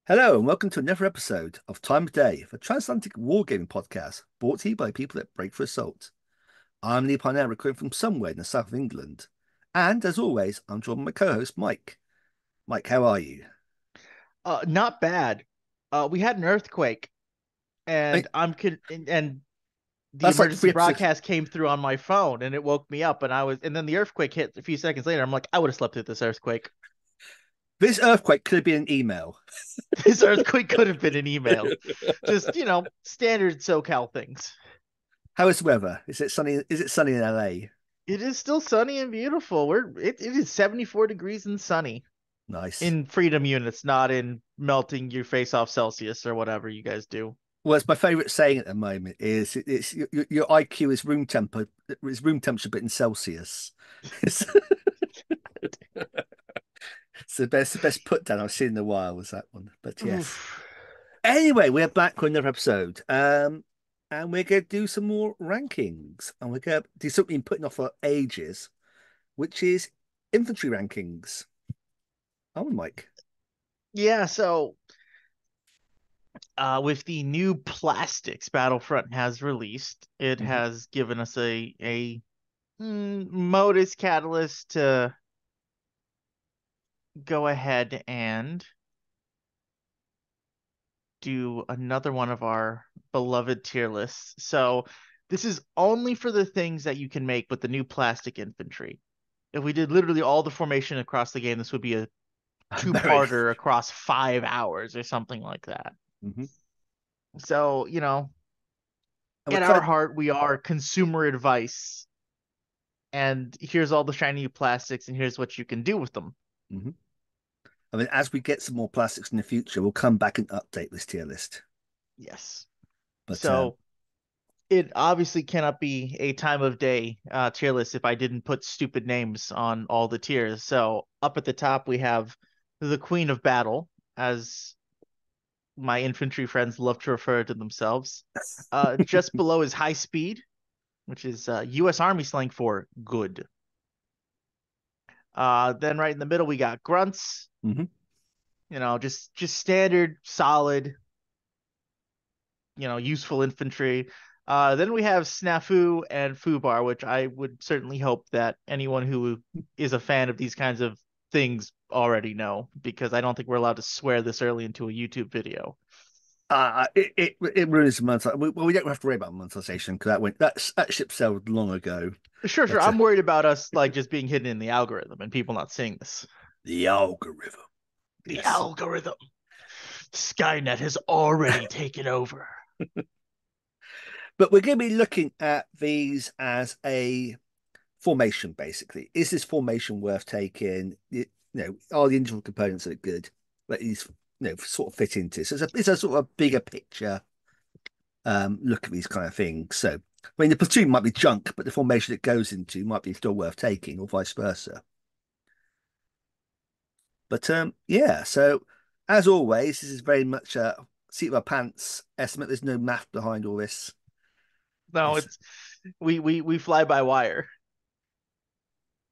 Hello and welcome to another episode of Time of Day, the Transatlantic wargaming podcast, brought to you by people that break for assault. I'm Lee Parnell, recording from somewhere in the south of England, and as always, I'm joined by my co-host Mike. Mike, how are you? Not bad. We had an earthquake, I mean, and the that's like emergency three episodes. broadcast came through on my phone, and it woke me up. And then the earthquake hit a few seconds later. I'm like, I would have slept through this earthquake. This earthquake could have been an email. This earthquake could have been an email. Just standard SoCal things. How is the weather? Is it sunny? Is it sunny in LA? It is still sunny and beautiful. It is 74 degrees and sunny Nice. in freedom units, not in melting your face off Celsius or whatever you guys do. Well, it's my favorite saying at the moment is it's your IQ is room temperature, but in Celsius. It's the best put down I've seen in a while was that one. But yes. Oof. Anyway, we're back with another episode. And we're gonna do some more rankings. And we're gonna do something you've been putting off for ages, which is infantry rankings. Oh, Mike. Yeah, so with the new plastics Battlefront has released, it Hmm. has given us a modus catalyst to go ahead and do another one of our beloved tier lists. So this is only for the things that you can make with the new plastic infantry. If we did literally all the formation across the game, this would be a Very. two-parter across 5 hours or something like that. Hmm. So, And we're at kind our of. heart, we are consumer advice, and here's all the shiny plastics, and here's what you can do with them. Mhm. I mean, as we get some more plastics in the future, we'll come back and update this tier list. Yes. But So it obviously cannot be a time of day tier list if I didn't put stupid names on all the tiers. So up at the top, we have the Queen of Battle, as my infantry friends love to refer to themselves. Just below is High Speed, which is U.S. Army slang for good. Then right in the middle, we got Grunts, mhm. just standard, solid, useful infantry. Then we have Snafu and Fubar, which I would certainly hope that anyone who is a fan of these kinds of things already know, because I don't think we're allowed to swear this early into a YouTube video. It ruins the monetization. Well, we don't have to worry about monetization because that ship sailed long ago. Sure, sure. But I'm worried about us like just being hidden in the algorithm and people not seeing this. the algorithm, The yes. algorithm. Skynet has already taken over. But we're going to be looking at these as a formation, basically. Is this formation worth taking? Are the individual components that are good that these sort of fit into? So it's a sort of bigger picture look at these kind of things. So I mean, the platoon might be junk, but the formation it goes into might be still worth taking, or vice versa. But yeah. So as always, this is very much a seat of our pants estimate. There's no math behind all this. No, It's it's we fly by wire.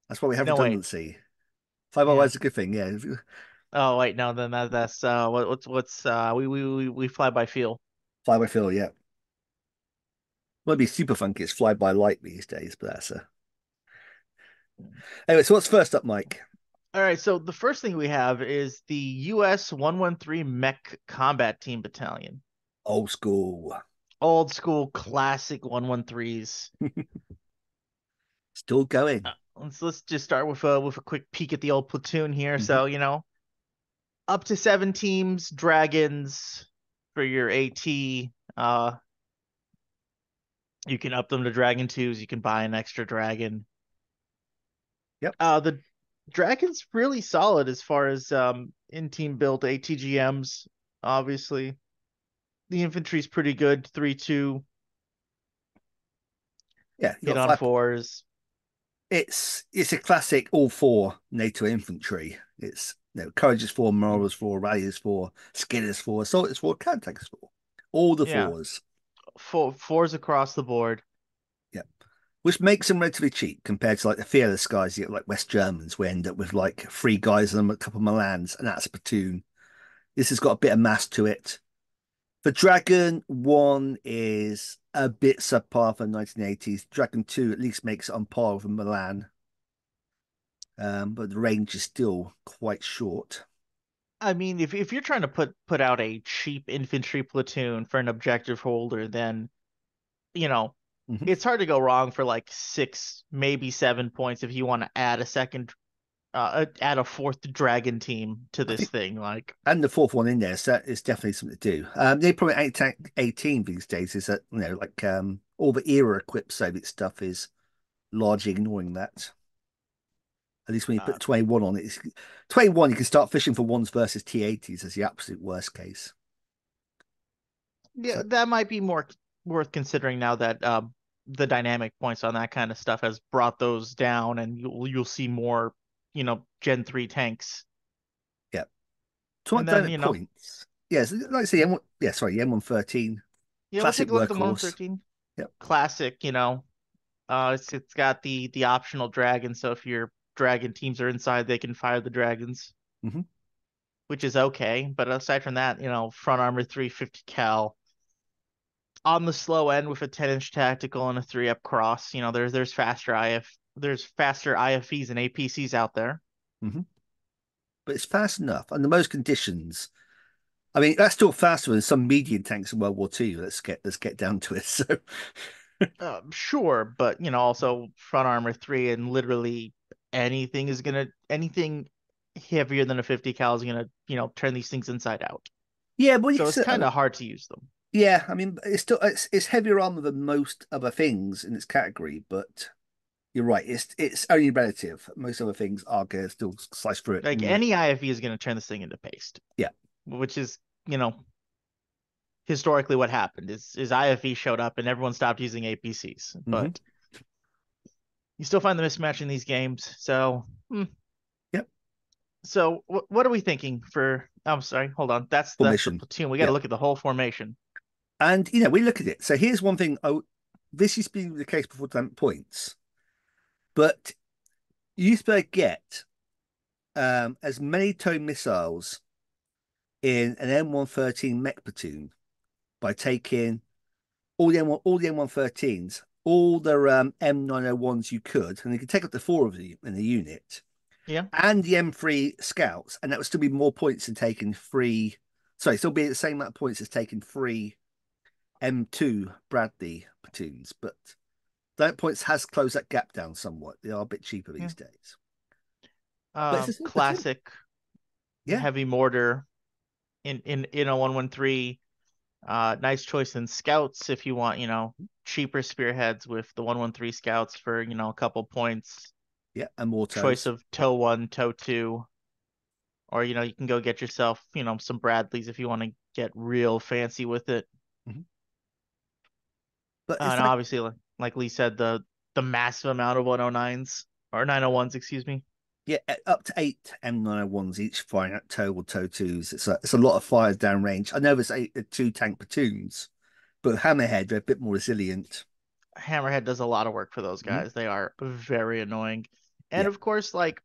That's why we have No, wait. redundancy. Five hours Yeah. is a good thing. Yeah. Oh wait, no, then that's what's we fly by feel. Fly by feel. Yeah. Might be super funky. It's fly by light these days, but that's a anyway. So what's first up, Mike? All right, so the first thing we have is the US 113 Mech Combat Team Battalion. Old school. Old school classic 113s. Still going. Let's just start with a quick peek at the old platoon here. Hmm. So, up to 7 teams, dragons for your AT. You can up them to dragon twos, you can buy an extra dragon. Yep. The Dragon's really solid as far as in team build ATGMs, obviously. The infantry's pretty good, 3-2, Yeah. You hit got on five. fours. It's a classic all four NATO infantry. It's courage is four, moral is four, rally is four, skill is four, assault is four, counterattack is four. All the Yeah, fours. fours across the board. Yep. Which makes them relatively cheap compared to like the fearless guys, you get like West Germans, we end up with like three guys and a couple of Milans, and that's a platoon. This has got a bit of mass to it. The Dragon 1 is a bit subpar for the 1980s. Dragon 2 at least makes it on par with Milan, but the range is still quite short. I mean, if you're trying to put out a cheap infantry platoon for an objective holder, then you know Hmm. it's hard to go wrong for like 6, maybe 7 points if you want to add add a fourth dragon team to I this think, thing. Like, and the fourth one in there, so that is definitely something to do. They probably 18 these days is that, like all the era equipped Soviet stuff is largely ignoring that. At least when you uh, put 21 on it, 21, you can start fishing for ones versus T80s as the absolute worst case. yeah, So, that might be more worth considering now that the dynamic points on that kind of stuff has brought those down, and you'll see more, Gen 3 tanks. yeah. To And what then, dynamic points? Yes, like I say, M1, yeah, sorry, M113, yeah, we'll classic take a look at the workhorse. 113 Yep. classic. It's got the optional dragon, so if your dragon teams are inside, they can fire the dragons, Hmm. which is okay. But aside from that, front armor 350 cal on the slow end with a 10-inch tactical and a 3-up cross. There's faster IFEs and APCs out there. Hmm. But it's fast enough under most conditions. I mean, that's still faster than some medium tanks in World War II. Let's get down to it. So, Sure, but also front armor 3, and literally anything heavier than a 50 cal is gonna, turn these things inside out. yeah, but you So can it's still, I kind mean, of hard to use them. yeah, I mean, it's heavier armor than most other things in its category, but you're right. It's only relative. Most other things are going to still slice through it. Like And any IFE is gonna turn this thing into paste, yeah. which is, historically what happened is IFE showed up and everyone stopped using APCs. Hmm. But you still find the mismatch in these games. So, Yep. so what are we thinking for? I'm sorry, hold on. That's the Formation. platoon. We got to Yep. look at the whole formation. And we look at it. So here's one thing. Oh, this has been the case before time points, but you used to get as many towed missiles in an M113 mech platoon by taking all the M113s, all the M901s you could, and you could take up to four of them in the unit, Yeah. and the M3 scouts, and that would still be more points than taking three. Sorry, still be the same amount of points as taking three M2 Bradley platoons, but that points has closed that gap down somewhat. They are a bit cheaper Yeah. these days, but it's a small platoon. Classic Yeah. heavy mortar in a 113. Nice choice in scouts if you want, cheaper spearheads with the 113 scouts for, a couple points. Yeah, and more Choice toes. of toe one, toe two, or you can go get yourself, some Bradleys if you want to get real fancy with it. Mhm. But it's And like, obviously, like Lee said, the massive amount of 109s or 901s, excuse me. yeah, up to eight M901s each firing at toe or toe twos. It's a lot of fires down range. I know there's two tank platoons, but Hammerhead, they're a bit more resilient. Hammerhead does a lot of work for those Mhm. guys. They are very annoying. And Yeah. of course, like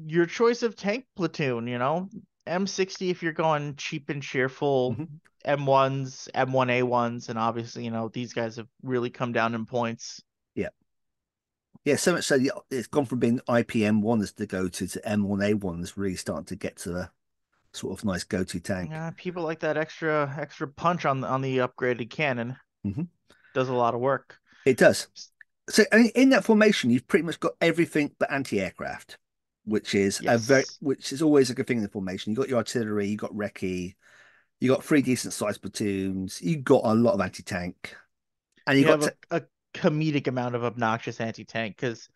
your choice of tank platoon, M60 if you're going cheap and cheerful, Hmm. M1s, M1A1s, and obviously, these guys have really come down in points. Yeah. Yeah. So much so yeah, it's gone from being IPM ones to go to M1A ones, really starting to get to a sort of nice go to tank. Yeah, people like that extra punch on the upgraded cannon. Hmm. Does a lot of work. It does. So I mean, in that formation, you've pretty much got everything but anti-aircraft, Yes. which is always a good thing in the formation. You got your artillery, you got recce, you got three decent sized platoons, you got a lot of anti-tank, and you You got have to, a comedic amount of obnoxious anti-tank because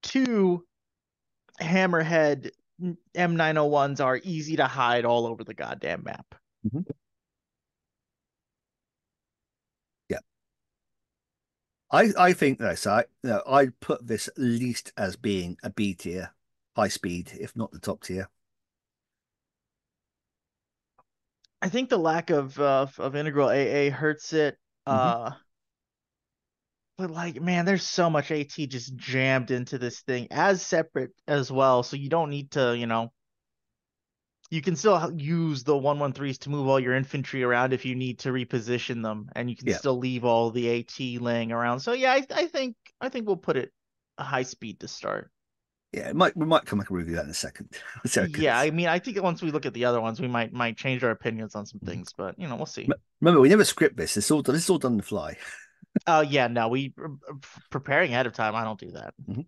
two Hammerhead M901s are easy to hide all over the goddamn map. Mhm. Yeah. I think no, so I'd put this at least as being a B tier, high speed, if not the top tier. I think the lack of integral AA hurts it. Hmm. Uh, but like, man, there's so much AT just jammed into this thing as separate as well. So you don't need to, you can still use the 113s to move all your infantry around if you need to reposition them, and you can Yeah. still leave all the AT laying around. So yeah, I think we'll put it a high speed to start. Yeah, we might come back and review that in a second. So it Yeah, goes. I mean, I think once we look at the other ones, we might change our opinions on some Mhm. things, but we'll see. Remember, we never script this. This is all done on the fly. Oh yeah, no, we preparing ahead of time. I don't do that. Mhm.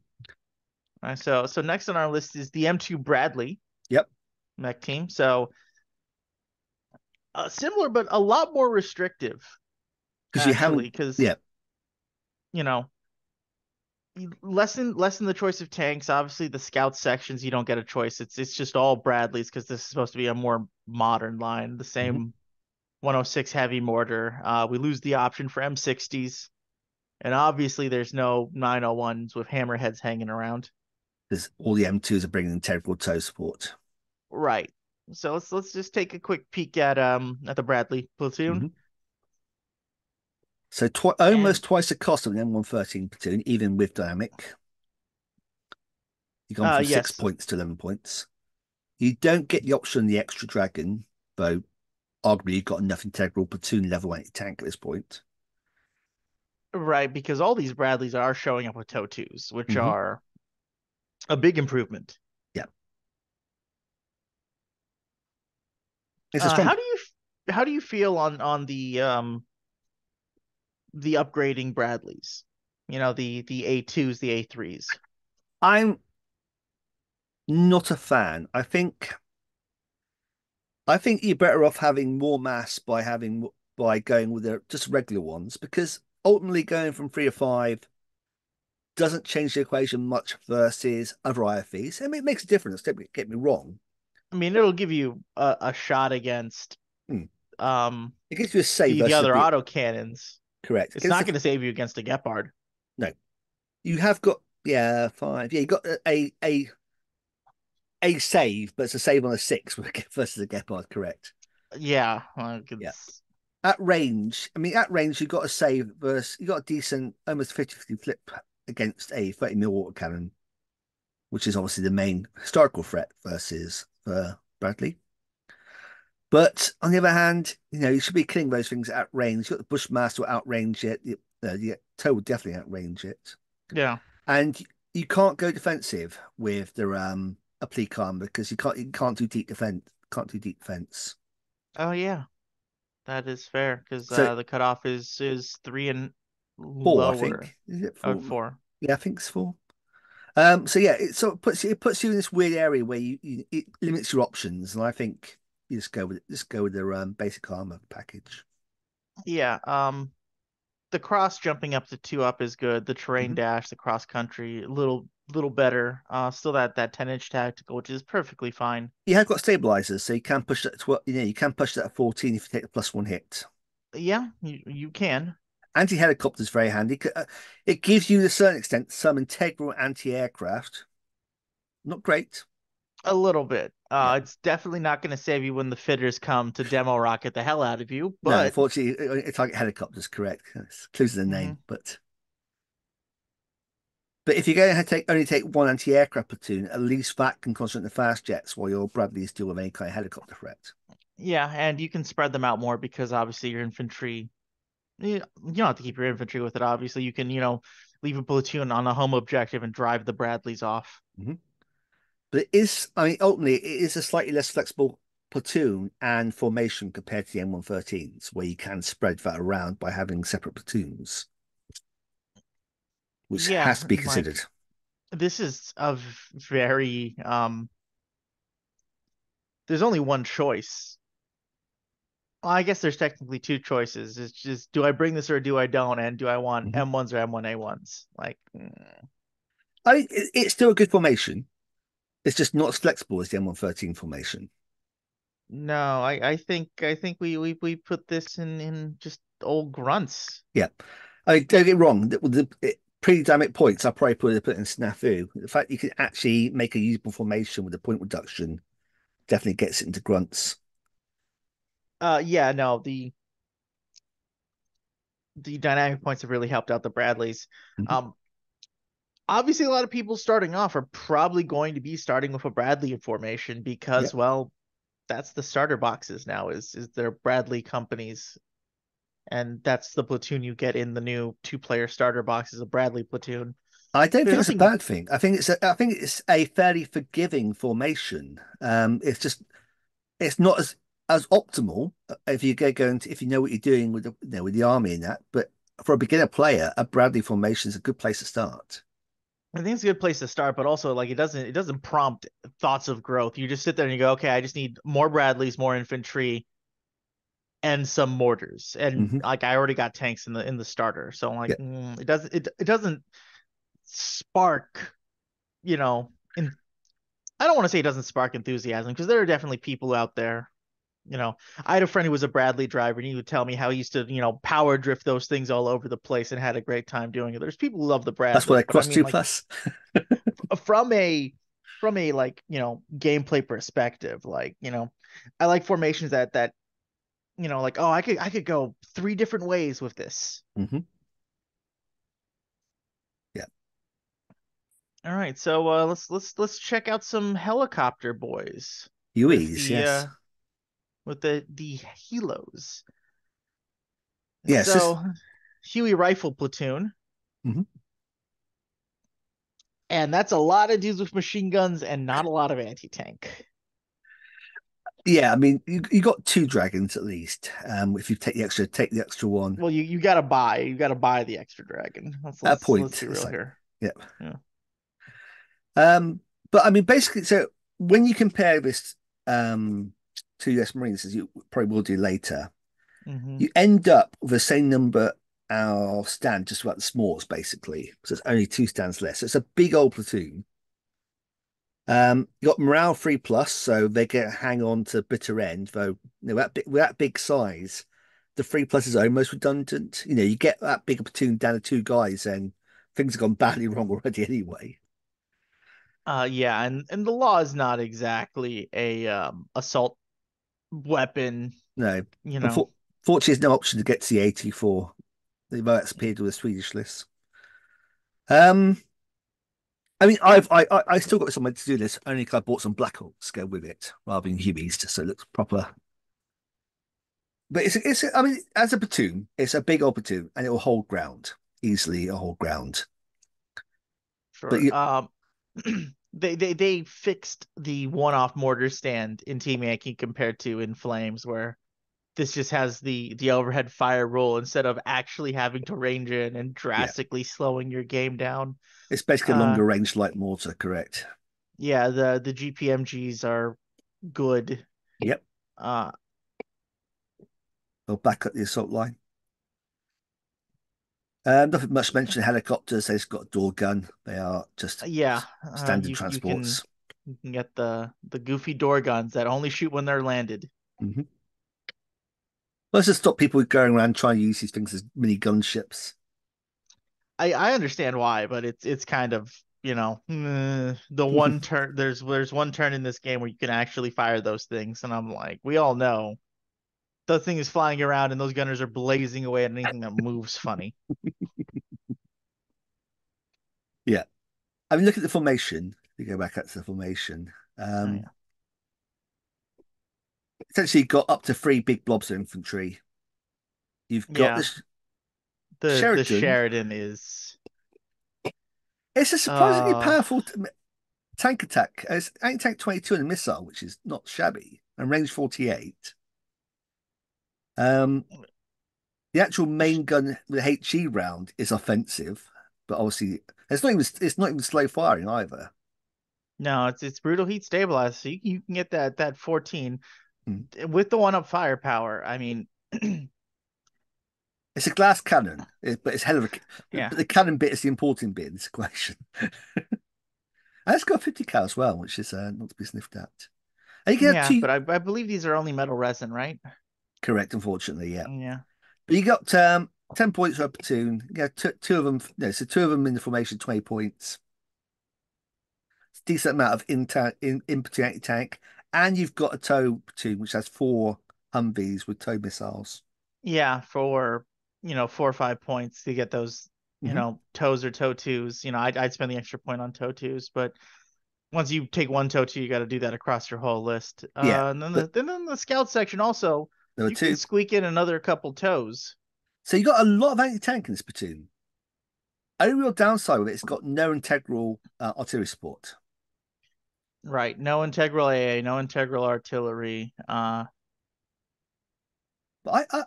All right, so next on our list is the M2 Bradley Yep, mech team. So similar, but a lot more restrictive because you actually, haven't. because Yeah. you know lessen the choice of tanks. Obviously, the scout sections you don't get a choice. It's just all Bradleys because this is supposed to be a more modern line. The Mhm. same 106 heavy mortar. We lose the option for M60s, and obviously there's no 901s with hammerheads hanging around. Because all the M2s are bringing integral tow support. Right. So let's just take a quick peek at the Bradley platoon. Mhm. So And almost twice the cost of an M113 platoon, even with dynamic. You've gone from six yes, points to 11 points. You don't get the option of the extra dragon, though arguably you've got enough integral platoon level anti-tank at this point. right, because all these Bradleys are showing up with tow twos, which Hmm. are a big improvement. Yeah, it's a strong. How do you feel on the upgrading Bradleys? The A2s, the A3s. I'm not a fan. I think you're better off having more mass by going with the just regular ones because ultimately going from 3 to 5 doesn't change the equation much versus other IFVs. I mean, it makes a difference. Don't get me wrong. I mean, it'll give you a shot against Hmm. um It gives you a save the versus a other B. auto cannons. Correct. It's not going to save you against a Gepard. No, you have got, yeah, 5. Yeah, you got a save, but it's a save on a 6 versus a Gepard. Correct. Yeah, like Yeah. it's At range, I mean, at range, you got a save versus you got a decent, almost 50-50 flip against a 30 mil water cannon, which is obviously the main historical threat versus Bradley. But on the other hand, you should be killing those things at range. You've got the Bushmaster will outrange it. The Toe will definitely outrange it. yeah. And you can't go defensive with the applique armor because you can't do deep defense. Can't do deep defense. Oh yeah, that is fair because So the cutoff is 3 and 4, I lower. think. Is it Oh, 4? 4. Yeah, I think it's 4. So yeah, it sort of puts you in this weird area where it limits your options, and I think you just go with the basic armor package. Yeah. The cross jumping up to 2 up is good. The terrain Mhm. dash, the cross country, a little better. Still that 10-inch tactical, which is perfectly fine. You have got stabilizers, so you can push that to you can push that at 14 if you take the +1 hit. Yeah, you can Anti-helicopter is very handy. It gives you, to a certain extent, some integral anti-aircraft. Not great. a little bit. Yeah. It's definitely not going to save you when the fitters come to demo rocket the hell out of you, No, but unfortunately, it's like helicopters, correct. It's clues in the mhm. name. But if you're going to only take one anti-aircraft platoon, at least that can concentrate the fast jets while your Bradleys deal with any kind of helicopter threat. Yeah, and you can spread them out more because obviously your infantry. You don't have to keep your infantry with it. Obviously, you can leave a platoon on a home objective and drive the Bradleys off. Mhm. But I mean, ultimately, it is a slightly less flexible platoon and formation compared to the M113s, where you can spread that around by having separate platoons, which Yeah, has to be considered. like this is a very there's only one choice. Well, I guess there's technically two choices. It's just do I bring this or do I don't? And do I want Mhm. M1s or M1A1s? Like, I mean, it's still a good formation. It's just not as flexible as the M113 formation. no, I think we put this in just old grunts. Yeah. I mean, don't get me wrong. Pre-dynamic points, I probably put it in snafu. The fact you can actually make a usable formation with a point reduction definitely gets it into grunts. Yeah, no, the dynamic points have really helped out the Bradleys. Mhm. Um, Obviously a lot of people starting off are probably going to be starting with a Bradley formation Yeah. because, well, that's the starter boxes now is their Bradley companies, and that's the platoon you get in the new 2-player starter box is a Bradley platoon. I don't There's think it's a nothing. bad thing. I think it's a fairly forgiving formation. It's just it's not as optimal if you get going to, if you know what you're doing with with the army and that. But for a beginner player, a Bradley formation is a good place to start. I think it's a good place to start, but also like it doesn't prompt thoughts of growth. You just sit there and you go, okay, I just need more Bradleys, more infantry, and some mortars, and Hmm. like I already got tanks in the starter, so I'm like, Yeah, it doesn't spark, you know, in I don't want to say it doesn't spark enthusiasm because there are definitely people out there. I had a friend who was a Bradley driver, and he would tell me how he used to, power drift those things all over the place and had a great time doing it. There's people who love the that's what Bradley, I but I cross mean, two like, plus. from a like, gameplay perspective, like, I like formations that like, oh, I could go 3 different ways with this. Hmm. Yeah, All right, so let's check out some helicopter boys with UEs, the yes, helos. yes. This, So Huey rifle platoon, mhm. and that's a lot of dudes with machine guns and not a lot of anti-tank. Yeah. I mean, you got two dragons at least. If you take the extra one. Well, you gotta buy the extra dragon. Let's A let's let's point. be It's real like, here. yeah. Yeah. But I mean, basically, so when you compare this to US Marines, as you probably will do later, Hmm. you end up with the same number of stand, just about the smallest, basically. So it's only two stands less. So it's a big old platoon. You got morale 3 plus, so they get hang on to bitter end, though with that big size, the 3 plus is almost redundant. You get that big platoon down to two guys, and things have gone badly wrong already anyway. Yeah, and the law is not exactly a assault weapon, No, you know. unfortunately, there's no option to get to the 84. That's appeared with the Swedish list. Um, I mean, I still got something to do this only because I bought some Black Hawks to go with it rather than Hueys, just so it looks proper. But I mean, as a platoon, it's a big old platoon and it will hold ground easily. A hold ground. But Sure. They fixed the one-off mortar stand in Team Yankee compared to in Flames, where this just has the overhead fire rule instead of actually having to range in and yeah, drastically slowing your game down. it's basically a Uh, longer range light mortar, correct? yeah, the GPMGs are good. Yep. Uh, They'll back up the assault line. Nothing much mentioned helicopters. They've got a door gun. They are just yeah, standard you can transports. you can get the goofy door guns that only shoot when they're landed. Hmm. Let's just stop people going around trying to use these things as mini gunships. I understand why, but it's kind of, the one turn there's one turn in this game where you can actually fire those things, and I'm like, we all know the thing is flying around and those gunners are blazing away at anything that moves funny. Yeah. I mean, look at the formation. We go back up to the formation. Oh yeah. Essentially, you've got up to three big blobs of infantry. You've got Yeah, this the Sheridan. Sheridan is It's a surprisingly uh powerful tank attack. It's anti-tank 22 and a missile, which is not shabby, and range 48. Um, the actual main gun with HE round is offensive, but obviously it's not even slow firing either. no, it's brutal heat stabilized, so you can get that 14 Mm. with the one up firepower. I mean, It's a glass cannon, but it's hell of a. yeah. But the cannon bit is the important bit in this equation. And it's got 50 cal as well, which is not to be sniffed at. And you can have Yeah, two, but I believe these are only metal resin, right? correct, unfortunately, yeah. Yeah. But you got 10 points for a platoon. You got two of them, no, so two of them in the formation, 20 points. It's a decent amount of infantry anti-tank. And you've got a tow platoon, which has four Humvees with tow missiles. Yeah, for 4 or 5 points to get those, Hmm. toes or toe twos. I'd spend the extra point on toe twos, but once you take one toe two, you got to do that across your whole list. Yeah, And then but the scout section also, there were you can two. squeak in another couple toes. So you got a lot of anti-tank in this platoon. Only real downside with it, it's got no integral artillery support. Right. No integral AA, no integral artillery. But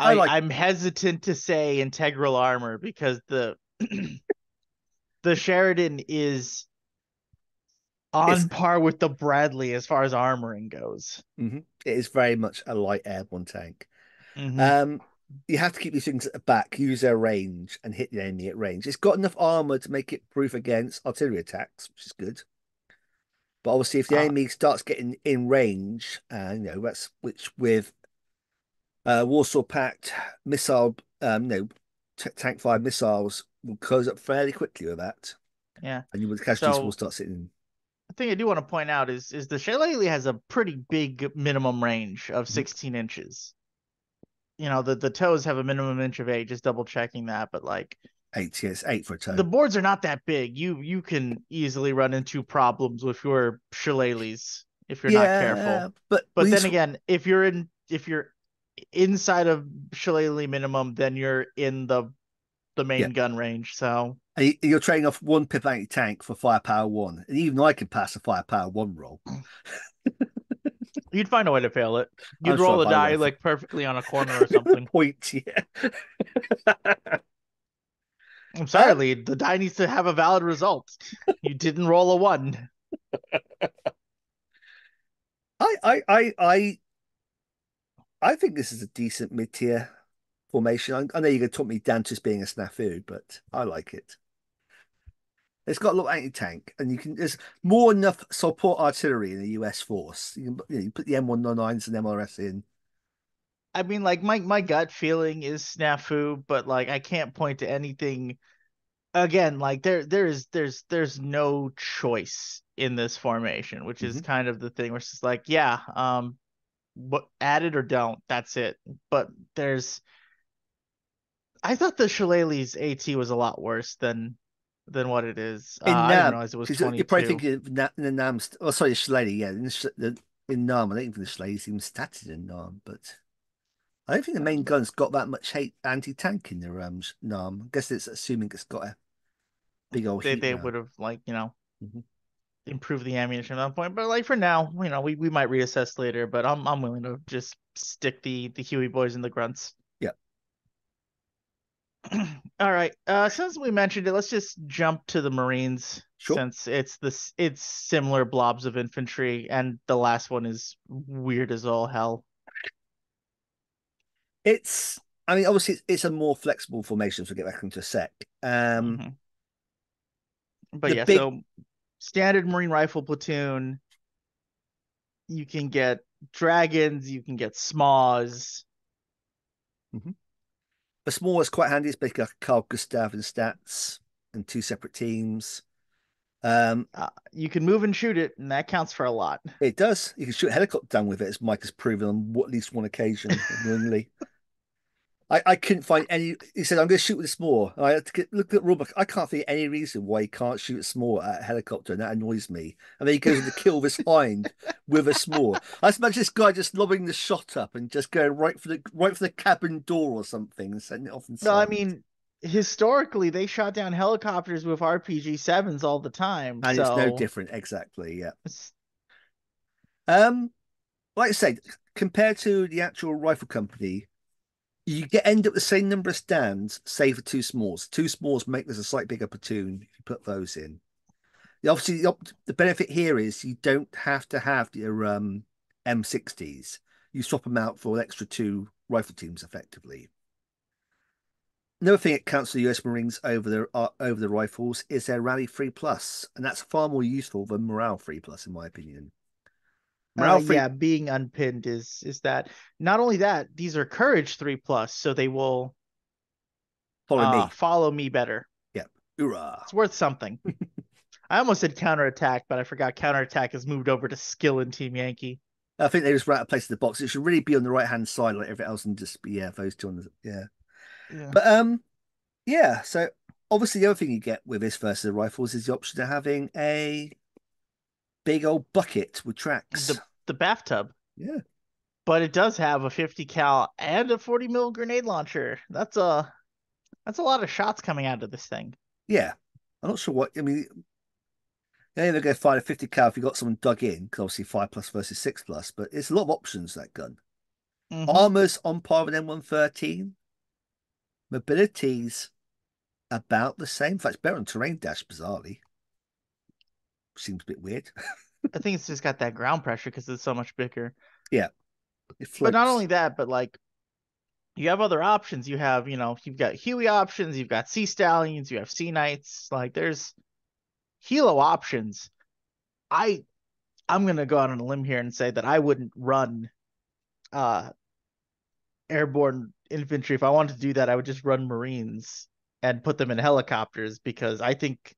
I like I'm hesitant to say integral armor because the Sheridan is it's on par with the Bradley as far as armoring goes. it is very much a light airborne tank. Hmm. Um, you have to keep these things at the back, use their range, and hit the enemy at range. It's got enough armor to make it proof against artillery attacks, which is good. But obviously, if the Uh, enemy starts getting in range, that's which with Warsaw Pact missile, tank fire missiles will close up fairly quickly with that, yeah. and the casualties will So start sitting. the thing I do want to point out is the Shillelagh has a pretty big minimum range of Mhm. 16 inches. You know, the toes have a minimum inch of 8, just double checking that, but like Eight, yes, eight for a the toe. boards are not that big. You can easily run into problems with your shillelaghs if you're not Yeah, careful. but But then again, if you're inside of shillelagh minimum, then you're in the yeah, main gun range. So and you're trading off one pip anti-tank for firepower one, and even I can pass a firepower one roll. you'd find a way to fail it. I'm You'd sure roll I'll the find a way die for like perfectly on a corner or something. point. Yeah. I'm sorry, um, Lee. The die needs to have a valid result. You didn't roll a one. I, I, I, I, I think this is a decent mid-tier formation. I know you're going to talk me down to just being a snafu, but I like it. It's got a lot of anti-tank, and there's more enough support artillery in the US force. You put the M199s and MRS in. I mean, like my gut feeling is snafu, but like I can't point to anything again. Like there's no choice in this formation, which is Hmm. kind of the thing where it's just like, yeah, what add it or don't. That's it. But I thought the Shillelagh's AT was a lot worse than what it is. In I didn't Nam, realize it was because you're probably 22. thinking of in the Nam. Oh, sorry, the Shillelagh, yeah, in Nam. I don't think the Shillelagh's even statted in Nam, but I don't think the main gun's got that much hate anti-tank in their Nam. I guess it's assuming it's got a big old heat They would ram. have like Hmm. improved the ammunition at that point. But like for now, we might reassess later. But I'm willing to just stick the Huey boys and the grunts. Yeah, All right. Since we mentioned it, let's just jump to the Marines sure. since it's similar blobs of infantry, and the last one is weird as all hell. It's, I mean, obviously it's a more flexible formation, so we'll get back into a sec. Hmm. But The yeah, big, so standard Marine rifle platoon, you can get dragons, you can get smaws. Mhm. The small is quite handy. It's basically like a Carl Gustav and stats and two separate teams. Um, You can move and shoot it, and that counts for a lot. it does. You can shoot a helicopter down with it, as Mike has proven on at least one occasion, annoyingly. I couldn't find any. He said, I'm going to shoot with a small. And I had to look at the rulebook. I can't think of any reason why he can't shoot a small at a helicopter, and that annoys me. And then he goes on to kill this hind with a small. I just imagine this guy just lobbing the shot up and just going right for the cabin door or something and setting it off No, I inside. mean, historically, they shot down helicopters with RPG sevens all the time. And it's no So different, exactly. Yeah. it's, Um, like I said, compared to the actual rifle company, you get end up the same number of stands, save for two smalls. Two smalls make this a slightly bigger platoon if you put those in. Obviously, the benefit here is you don't have to have your M60s. You swap them out for an extra two rifle teams effectively. Another thing that counts for the US Marines over the rifles is their Rally 3 Plus, and that's far more useful than Morale 3 Plus, in my opinion. Morale 3, yeah, being unpinned is that. Not only that, these are Courage 3+, so they will follow me. follow me better. Yep. Hoorah. It's worth something. I almost said counterattack, but I forgot counterattack has moved over to skill in Team Yankee. I think they just ran out of place in the box. It should really be on the right hand side like everything else and just be, yeah, those two on the, yeah. Yeah. But yeah, so obviously the other thing you get with this versus the rifles is the option of having a big old bucket with tracks. The bathtub. Yeah. But it does have a 50 cal and a 40 mil grenade launcher. That's a lot of shots coming out of this thing. Yeah. I'm not sure what, I mean, they're going to fire a 50 cal if you got someone dug in, because obviously 5 plus versus 6 plus, but it's a lot of options, that gun. Mm-hmm. Armor's on par with M113. Mobility's about the same. In fact, it's better on terrain dash, bizarrely. Seems a bit weird. I think it's just got that ground pressure because it's so much bigger. Yeah, it But not floats. only that, but like you have other options. You have, you've got Huey options, you've got Sea Stallions, you have Sea Knights. Like there's helo options. I I'm gonna go out on a limb here and say that I wouldn't run uh airborne infantry. If I wanted to do that, I would just run Marines and put them in helicopters because I think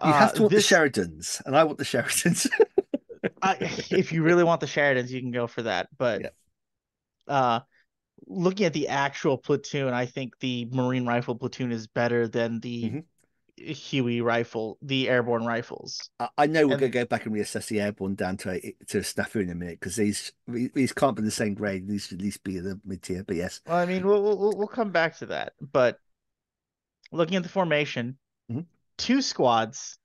You have to want the this Sheridans, and I want the Sheridans. if you really want the Sheridans, you can go for that. But Yeah. uh looking at the actual platoon, I think the Marine rifle platoon is better than the Mhm. Huey rifle, the airborne rifles. I know we're going And to go back and reassess the airborne down to Snafu in a minute, because these can't be the same grade. These should at least be the mid tier. But yes. well, I mean, we'll come back to that. But looking at the formation, Mhm. two squads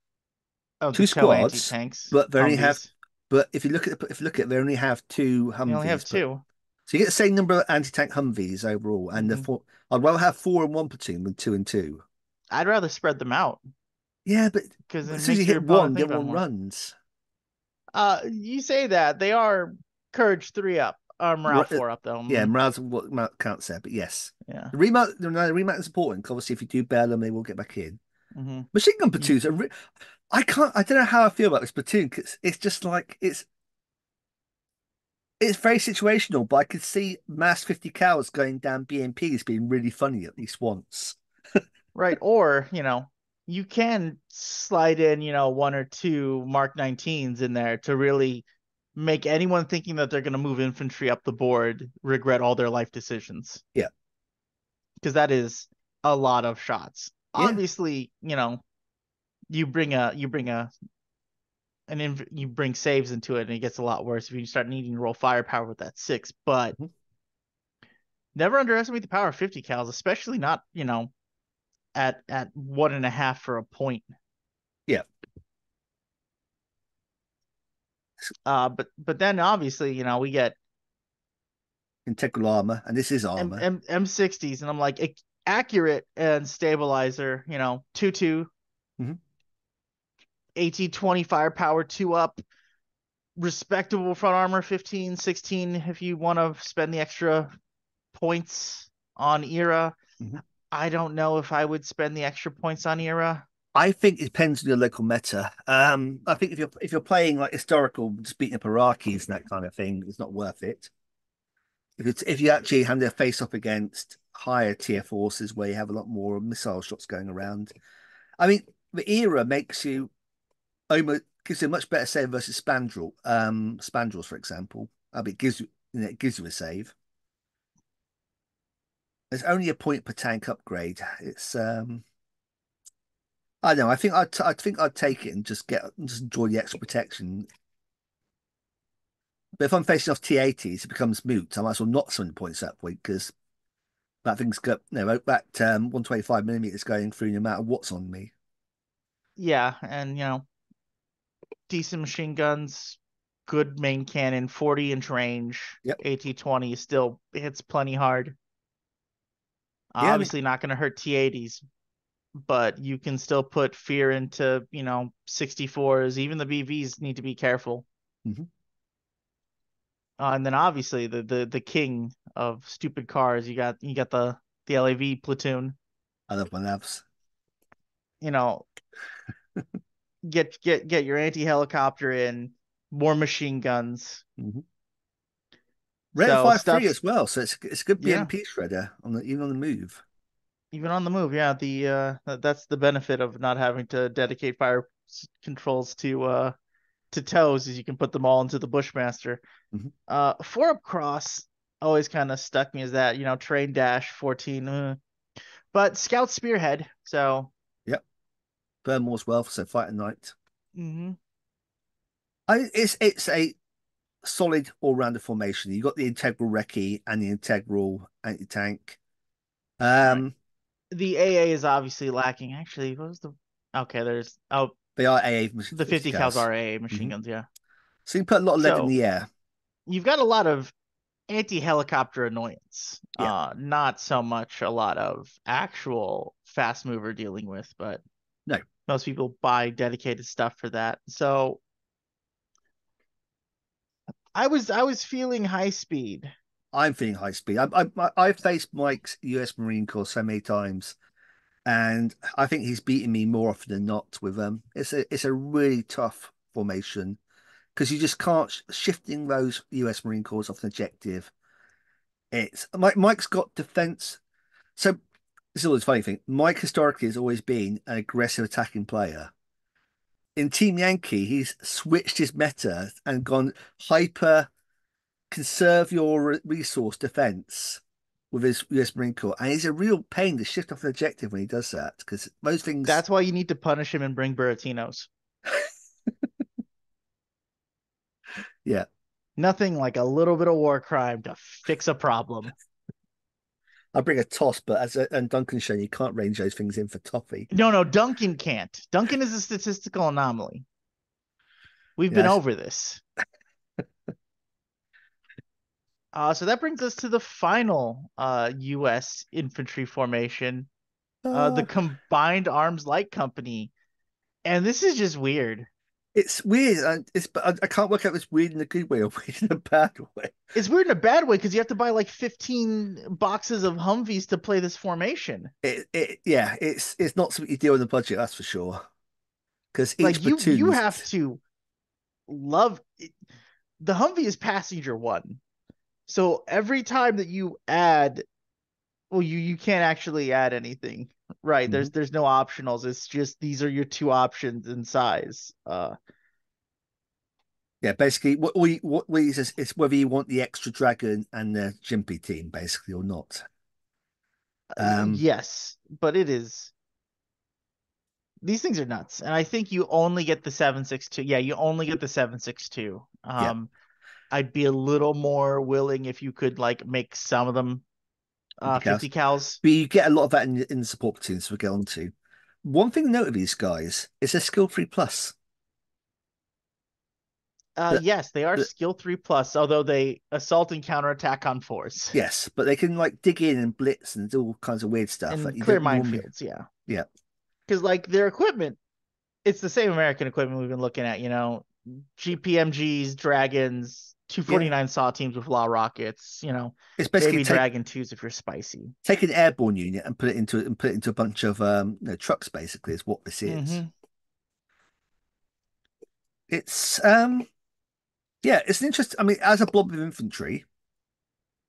of the Two TOW squads, anti-tanks, but they only have. Humvees. But if you look at it, they only have two They only have Humvees. But two. so you get the same number of anti-tank Humvees overall, and the Hmm. four. I'd rather have four in one platoon than two and two. I'd rather spread them out Yeah, but because it as soon as you makes your hit opponent one, the think other about it one more. runs. You say that they are courage 3 up, or morale 4 up though. Yeah, Mm, morale's what amount counts there, but yes. yeah. The remount is important, 'cause obviously if you do bail them, they will get back in. Hmm. Machine gun You platoons I don't know how I feel about this platoon, 'cause it's just like it's very situational, but I could see mass 50 cows going down BMPs being really funny at least once. Right, or you can slide in one or two Mark 19s in there to really make anyone thinking that they're going to move infantry up the board regret all their life decisions Yeah. because that is a lot of shots. Yeah. Obviously, you bring saves into it and it gets a lot worse if you start needing to roll firepower with that 6, but Mhm. never underestimate the power of 50 cals, especially not, at 1.5 for a point. Yeah. But then obviously, we get Integral armor, and this is armor. M60s, and I'm like accurate and stabilizer, 2-2, Mhm. AT-20 firepower 2 up, respectable front armor 15, 16 if you want to spend the extra points on era. Mhm. I don't know if I would spend the extra points on era. I think it depends on your local meta. I think if you're playing like historical, just beating up Iraqis and that kind of thing, it's not worth it. If you actually have to face off against higher tier forces where you have a lot more missile shots going around, I mean, the era makes you almost gives you a much better save versus Spandrels, for example. I mean, it gives you a save. There's only a point per tank upgrade. It's I don't know. I think I'd take it and just enjoy the extra protection. But if I'm facing off T80s, it becomes moot. I might as well not spend points at that point, because that thing's got that 125 millimeters going through no matter what's on me. Yeah, and decent machine guns, good main cannon, 40-inch range, Yep. AT-20 still hits plenty hard. Yeah, I mean, Obviously not going to hurt T-80s, but you can still put fear into, 64s. Even the BVs need to be careful. mhm. And then obviously the king of stupid cars, you got the LAV platoon. I love my labs. You know, get your anti-helicopter in, more machine guns. Mhm. Rate of So fire free stuff's as well, so it's a good yeah, BMP shredder even on the move. even on the move. Yeah, that's the benefit of not having to dedicate fire controls to toes, is you can put them all into the Bushmaster. Mhm. 4-up cross always kind of stuck me as that, train dash 14, but scout spearhead. So Yep. Burn more as well, so fight at night. mhm. It's a solid all-rounder formation. You got the integral recce and the integral anti-tank. All right. Um, The AA is obviously lacking. Actually, what was the okay? There's they are AA the 50 50 cals cals. are AA machine Hmm. guns. Yeah. So you can put a lot of lead in So the air. you've got a lot of anti-helicopter annoyance. Yeah. Not so much a lot of actual fast mover dealing with, but No, most people buy dedicated stuff for that. So I was feeling high speed. I'm feeling high speed. I've faced Mike's US Marine Corps so many times, and I think he's beaten me more often than not with it's a really tough formation because you just can't shifting those US Marine Corps off an objective. It's Mike's got defense. So this is always a funny thing. Mike historically has always been an aggressive attacking player. In Team Yankee, he's switched his meta and gone hyper conserve your resource defense with his US Marine Corps. And he's a real pain to shift off an objective when he does that because most things, That's why you need to punish him and bring Buratinos. yeah. Nothing like a little bit of war crime to fix a problem. I bring a toss, but and Duncan's shown you can't range those things in for toffee. No, no, Duncan can't. Duncan is a statistical anomaly. We've been Yeah. over this. So that brings us to the final U.S. infantry formation, the Uh, Combined Arms Light Company. And this is just weird. it's weird. But I can't work out if it's weird in a good way or weird in a bad way. It's weird in a bad way because you have to buy like 15 boxes of Humvees to play this formation. Yeah, it's not something you deal in the budget, that's for sure. Because each Like you platoon's have to love it. The Humvee is passenger one. So every time that you add, well, you can't actually add anything, right? Mhm. There's no optionals. It's just these are your two options in size. Yeah, basically, what we is whether you want the extra dragon and the Jimpy team, basically, or not. Um, Yes, but it is. These things are nuts, and I think you only get the 7.62. Yeah, you only get the 7.62. yeah, I'd be a little more willing if you could like make some of them 50 cows. 50 cals. But you get a lot of that in the support platoons. We'll get on to. One thing to note of these guys is they're skill 3+. But, Yes, they are but skill 3 plus, although they assault and counterattack on 4s yes, but they can like dig in and blitz and do all kinds of weird stuff that and you clear don't normally. minefields. Yeah, Yeah, because like their equipment, it's the same American equipment we've been looking at. GPMGs, Dragons, yeah. 249 saw teams with law rockets. It's basically Maybe Dragon 2s if you're spicy. take an airborne unit and put it into a bunch of trucks. Basically, is what this is. Mm-hmm. It's yeah, it's an interesting. I mean, as a blob of infantry,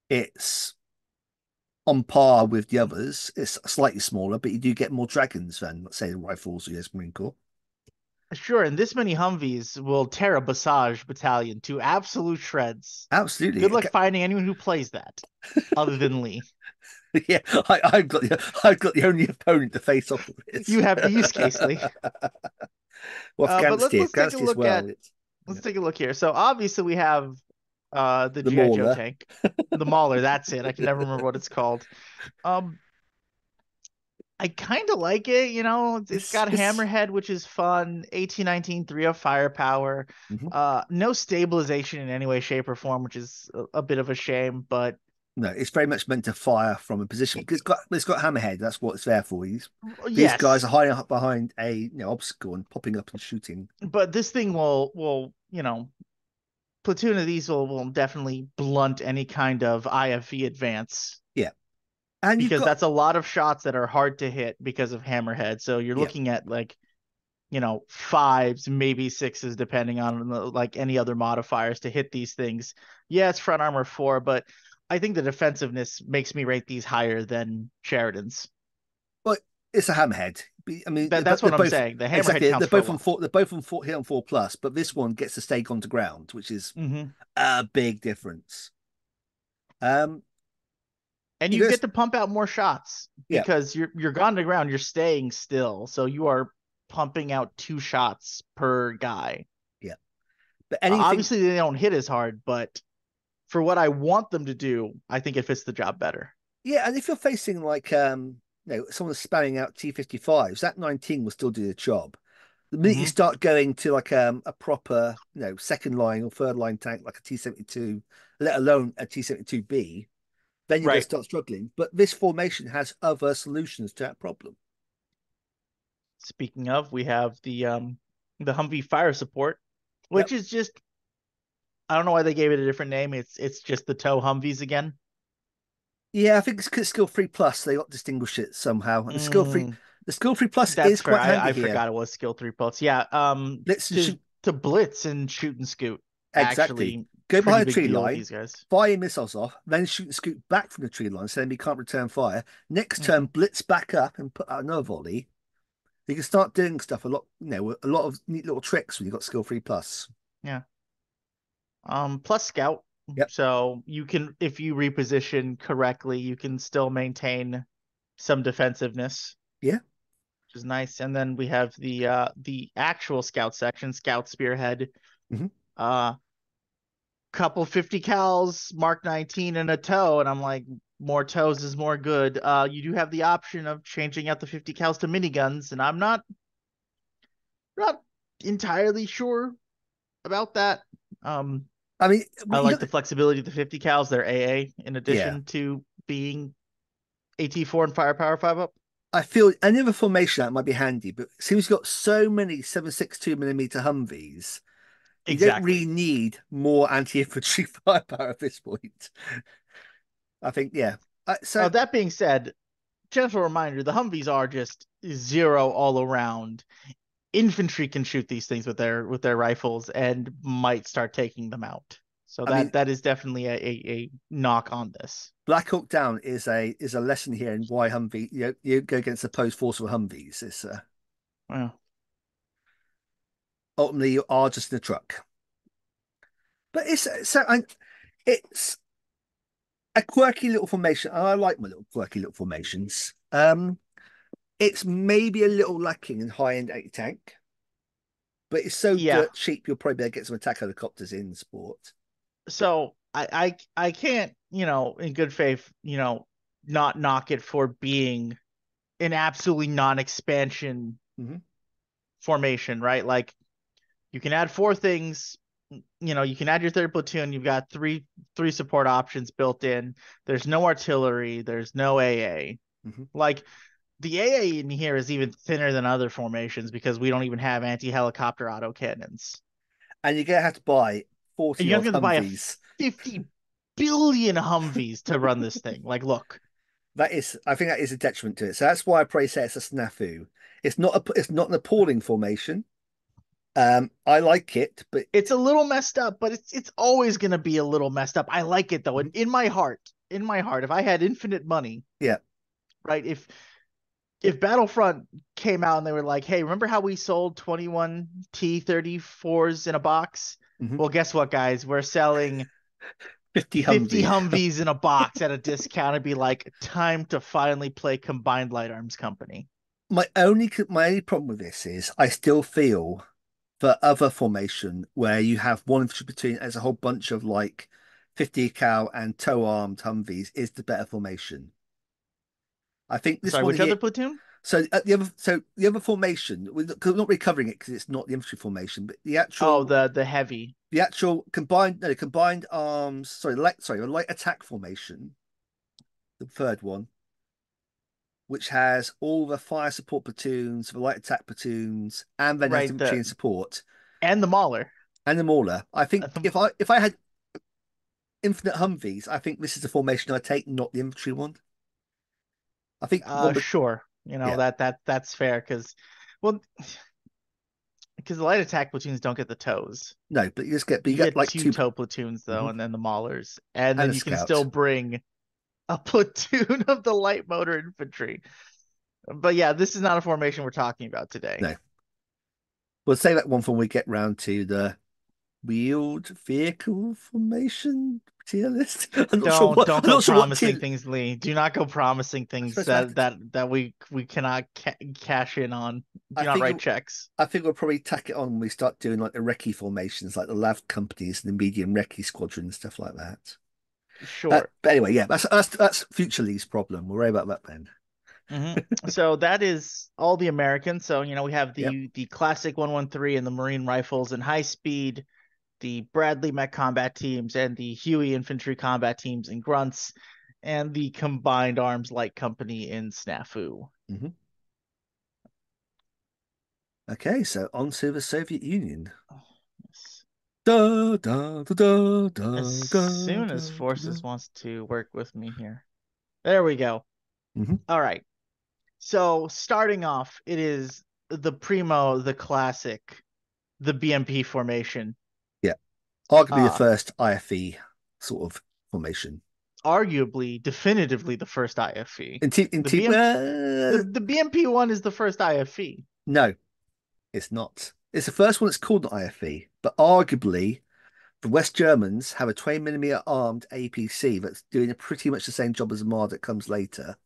it's on par with the others. It's slightly smaller, but you do get more dragons than, let's say, the rifles or US Marine Corps. Sure, and this many Humvees will tear a Basage battalion to absolute shreds. Absolutely. Good luck finding anyone who plays that, other than Lee. Yeah, I've got the only opponent to face off with this. You have the use case, Lee. Well, But let's Afgansty, let's take a Afgansty as look well. at It's let's yeah. take a look here. So obviously we have the The GI Joe Mauler. tank, the Mauler. That's it. I can never remember what it's called. Um, I kind of like it. It's got It's Hammerhead, which is fun. 1819, 3 of firepower. mhm. No stabilization in any way, shape, or form, which is a bit of a shame. But No, it's very much meant to fire from a position because it's got hammerhead. That's what it's there for. These guys yes, are hiding up behind a obstacle and popping up and shooting. but this thing will platoon of these will definitely blunt any kind of IFV advance Yeah, and you've because got that's a lot of shots that are hard to hit because of Hammerhead. So you're yeah. looking at like, fives, maybe sixes, depending on like any other modifiers to hit these things. Yeah, it's front armor 4, but I think the defensiveness makes me rate these higher than Sheridan's. But it's a hammerhead. I mean, That's they're what I'm both saying. The Hammerhead exactly. counts They're for a both on lot. four. They're both on four hit on 4+, but this one gets to stake onto ground, which is Mm-hmm. a big difference. Um, And you you guys, get to pump out more shots yeah, because you're gone to ground, you're staying still. So you are pumping out 2 shots per guy. yeah. But anything, Obviously, they don't hit as hard, but for what I want them to do, I think it fits the job better. yeah. And if you're facing like someone spamming out T-55s, that 19 will still do the job. The minute you Hmm. start going to like a proper, second line or third line tank like a T-72, let alone a T-72B, then you're going to Right. start struggling. But this formation has other solutions to that problem. Speaking of, we have the Humvee fire support, Yep. which is just I don't know why they gave it a different name. It's just the tow Humvees again. Yeah, I think it's 'cause skill 3 plus. They got to distinguish it somehow. And Mm, the skill 3 plus that's is fair. quite handy I here. forgot it was skill 3+. Yeah. Let's To shoot. to blitz and shoot and scoot. Exactly. Actually, Go pretty behind a big tree deal with line, these guys. fire your missiles off, then shoot and scoot back from the tree line, so then we can't return fire. Next turn, Hmm. blitz back up and put out another volley. You can start doing stuff a lot, a lot of neat little tricks when you've got skill 3 plus. Yeah. Plus scout. Yep. So you can, if you reposition correctly, you can still maintain some defensiveness, Yeah. which is nice. And then we have the actual scout section, scout spearhead, Hmm. uh couple 50 cals, Mark 19 and a tow, and I'm like, more tows is more good. You do have the option of changing out the 50 cals to miniguns, and I'm not entirely sure about that. Um, I mean, I you like the look, flexibility of the 50 cals. They're AA in yeah. addition to being AT4 and firepower 5 up. I feel any other formation that might be handy, but since you've got so many 7.62 millimeter Humvees, you don't really Exactly. need more anti-infantry firepower at this point. I think, yeah. So, That being said, gentle reminder: the Humvees are just zero all around. Infantry can shoot these things with their rifles and might start taking them out. So I mean, that is definitely a knock on this. Black Hawk Down is a lesson here in why Humvee, you go against the opposed force of Humvees. It's Well, ultimately you are just in a truck. But it's a quirky little formation. And I like my little quirky little formations. It's maybe a little lacking in high-end anti-tank, but it's so yeah. dirt cheap you'll probably be able to get some attack helicopters in sport. So I can't, in good faith, not knock it for being an absolutely non-expansion Hmm. formation, right? Like you can add four things. You can add your third platoon. You've got three support options built in. There's no artillery. There's no AA. Hmm. Like the AA in here is even thinner than other formations because we don't even have anti-helicopter autocannons. And you're gonna have to buy And 40 you have odd to buy a Humvees. 50 billion Humvees to run this thing. Like, look, I think that is a detriment to it. So that's why I probably say it's a snafu. It's not an appalling formation. I like it, but it's a little messed up, but it's always gonna be a little messed up. I like it though. And in my heart, if I had infinite money, yeah. right? If Battlefront came out and they were like, "Hey, remember how we sold 21 T-34s in a box? Hmm. Well, guess what, guys? We're selling 50 50 Humvee. Humvees in a box at a discount." It'd be like, time to finally play Combined Light Arms Company. My only problem with this is I still feel for other formation where you have one infantry platoon as a whole bunch of like 50 cal and tow armed Humvees is the better formation. I think this Sorry, one which here. other platoon? So the other formation, we're not really covering it because it's not the infantry formation, but the Oh, actual the heavy. the actual combined no combined arms. Sorry, a light attack formation, the third one, which has all the fire support platoons, the light attack platoons, and then has Right, infantry the and support and the Mauler. and the mauler. I think The, if I had infinite Humvees, I think this is the formation I take, not the infantry one. I think one, but sure. yeah, That's fair well, because the light attack platoons don't get the tows. no, but you You get get like two two. tow platoons though, Mhm. and then the Maulers, and And then a you can still scout. bring a platoon of the light motor infantry. But yeah, this is not a formation we're talking about today. No, we'll save that one for when we get round to wheeled vehicle formation tier list. I'm not sure Don't what. I'm go not sure what promising tier. things, Lee. Do not go promising I things suppose we have to. that we cannot cash in on. I Do not write think. checks. I think we'll probably tack it on when we start doing like the recce formations, like the LAV companies and the medium recce squadron and stuff like that. Sure. But anyway, yeah, that's future Lee's problem. We'll worry about that then. hmm So that is all the Americans. So, we have Yep. the classic 113 and the Marine rifles and high speed, the Bradley Mech combat teams and the Huey infantry combat teams and grunts, and the combined arms light company in Snafu. hmm Okay, so on to the Soviet Union. Yes. Da da da da As da da soon as da da. Forces wants to work with me here. There we go. hmm All right. So starting off, it is the primo, the classic, the BMP formation. Yeah, arguably the Uh, first IFE sort of formation. Arguably, definitively the first IFE. In The team, BM the BMP one is the first IFE. no, it's not. It's the first one that's called an IFE, but arguably the West Germans have a 20 millimeter armed APC that's doing pretty much the same job as the MAR that comes later.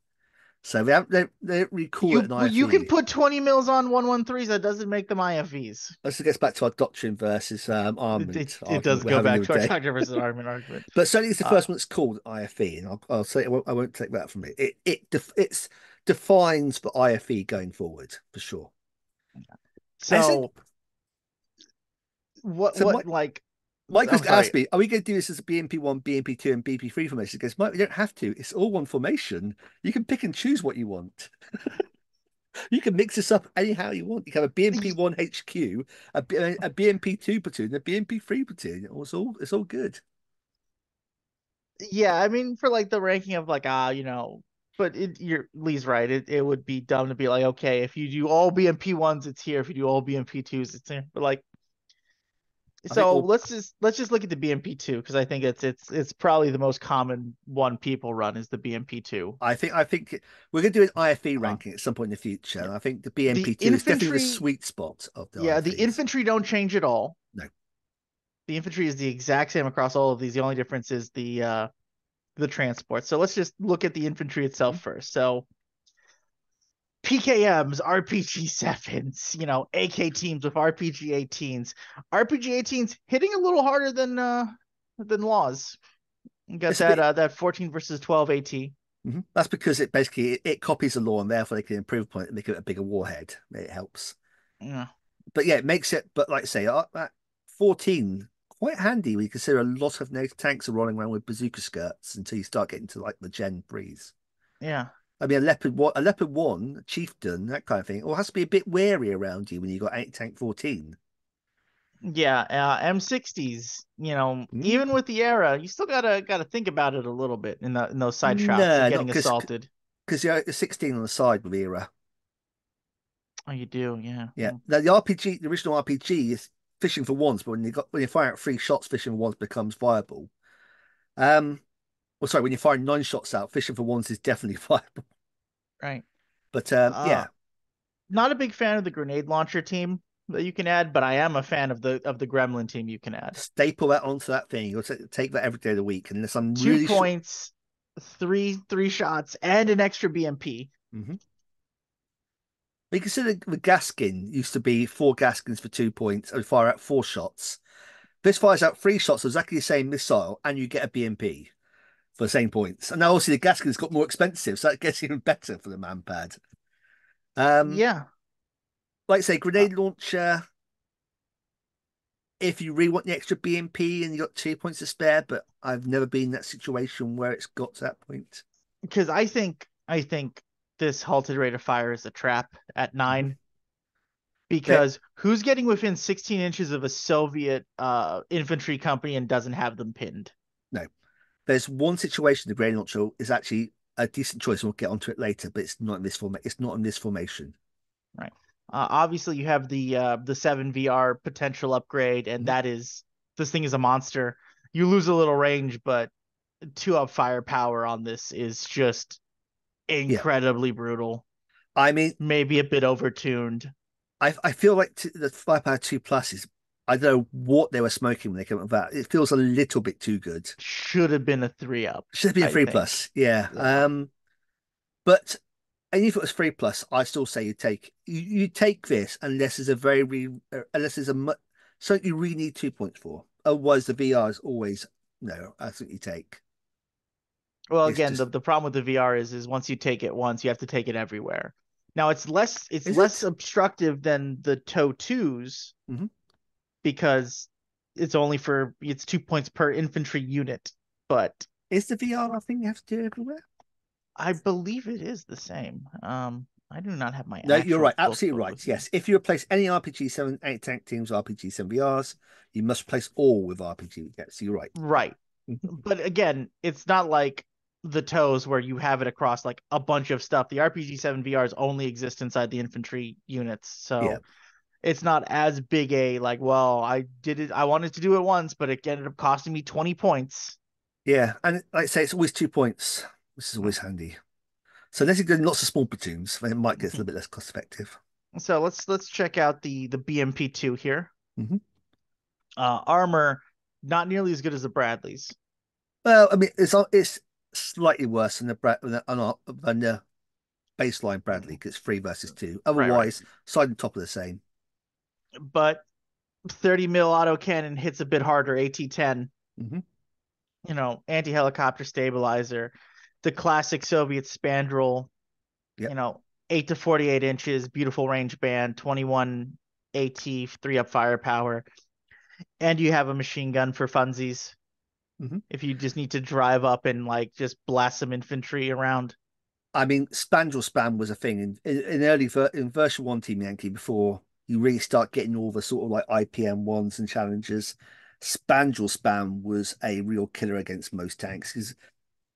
So they don't really call it an You can IFE. put 20 mils on 113s. That doesn't make them IFEs. This gets back to our doctrine versus armament It argument does we're go having the back other to our day. doctor versus argument. But certainly it's the Uh, first one that's called IFE, and I'll say I won't take that from it. It's defines the IFE going forward for sure. And so, so what so what like Mike I'm was sorry. asked me, are we going to do this as a BMP1, BMP2, and BP3 formation? He goes, Mike, we don't have to. It's all one formation. You can pick and choose what you want. You can mix this up anyhow you want. You can have a BMP1 HQ, a BMP2 platoon, a BMP3 platoon. It's all good. Yeah, I mean for like the ranking of like but Lee's right. It would be dumb to be like, okay, if you do all BMP ones, it's here. If you do all BMP twos, it's here. But like, I think so all let's just look at the BMP two because I think it's probably the most common one people run is the BMP two. I think we're going to do an IFE Uh, ranking at some point in the future. yeah. And I think the The BMP2 is definitely the infantry, sweet spot of the yeah, the IFEs. infantry don't change at all. No. The infantry is the exact same across all of these. The only difference is the transport. So let's just look at the infantry Mhm. itself first. So PKMs, RPG sevens, AK teams with RPG 18s. RPG 18s hitting a little harder than laws. You got It's a bit. that 14 versus 12 AT. That's because it basically it copies the law and therefore they can improve upon it and make it a bigger warhead. It helps. Yeah. But yeah, it makes it. But like I say, that 14 quite handy when you consider a lot of NATO tanks are rolling around with bazooka skirts until you start getting to like the Gen 3s. Yeah. I mean, a Leopard 1, a Chieftain, that kind of thing. Or has to be a bit wary around you when you got 8 tank 14. Yeah, M60s, Mm? even with the era, you still gotta think about it a little bit in those side shots of No, not getting assaulted. because you're 16 on the side with era. Oh, you do, yeah. Yeah, the RPG, the original RPG is fishing for ones, but when you fire out 3 shots, fishing for ones becomes viable. Um, well, sorry, when you fire 9 shots out, fishing for ones is definitely viable. Right. But Uh, yeah, Not a big fan of the grenade launcher team that you can add, but I am a fan of the Gremlin team you can add. staple that onto that thing. You'll take that every day of the week, unless I'm Two really sure. points, three shots, and an extra BMP. Mhm. But you consider the Gaskin used to be 4 Gaskins for 2 points and fire out 4 shots. This fires out 3 shots of exactly the same missile, and you get a BMP for the same points. And now obviously the Gaskin's got more expensive, so that gets even better for the manpad. Um, Yeah. like I say, Uh, grenade launcher. If you really want the extra BMP and you got 2 points to spare, but I've never been in that situation where it's got to that point. because I think this halted rate of fire is a trap at Mhm. 9. There, Because who's getting within 16 inches of a Soviet infantry company and doesn't have them pinned? no, there's one situation the grenade launcher is actually a decent choice. We'll get onto it later, but it's not in this format. It's not in this formation. Right. Obviously, you have the 7 VR potential upgrade, and Mhm. this thing is a monster. You lose a little range, but 2 up firepower on this is just Yeah, incredibly brutal. I mean, Maybe a bit overtuned. I feel like the Firepower 2 Plus is I don't know what they were smoking when they came up with that. It feels a little bit too good. Should have been a 3 up, Should have been I three think. plus. Yeah. Yeah. But and if it was three plus, I still say you take this unless there's a unless there's something you really need 2 points for. Otherwise, the VR is always no. I think you take. Well, It's again, just the problem with the VR is once you take it once, you have to take it everywhere. Now it's is less it? obstructive than the TOW twos Hmm. because it's 2 points per infantry unit, but Is the VR thing you have to do everywhere? I believe it is the same. I do not have my No, you're right. actual Absolutely book right. with me. Yes. If you replace any RPG 7 8 tank teams with RPG 7 VRs, you must replace all with RPG. Yes, you're right. Yeah. Right. Mhm. But again, it's not like the toes where you have it across like a bunch of stuff. The RPG-7 VRs only exist inside the infantry units. Yeah. So it's not as big a like, well, I wanted to do it once, but it ended up costing me 20 points. Yeah. And like I say, it's always 2 points, which is always handy. So unless you're doing lots of small platoons, then it might get a little bit less cost effective. So let's check out the BMP2 here. Hmm. Armor not nearly as good as the Bradleys. Well, I mean, it's slightly worse than than the baseline Bradley because it's 3 versus 2. Right, right. Otherwise, side and top are the same. But 30 mil autocannon hits a bit harder, AT-10, Hmm. anti-helicopter stabilizer, the classic Soviet spandrel, Yep. 8 to 48 inches, beautiful range band, 21 AT, 3 up firepower, and you have a machine gun for funsies Hmm. if you just need to drive up and like just blast some infantry around. I mean, spandrel spam was a thing in version one Team Yankee before you really start getting all the sort of like IPM ones and challenges. Spandrel spam was a real killer against most tanks because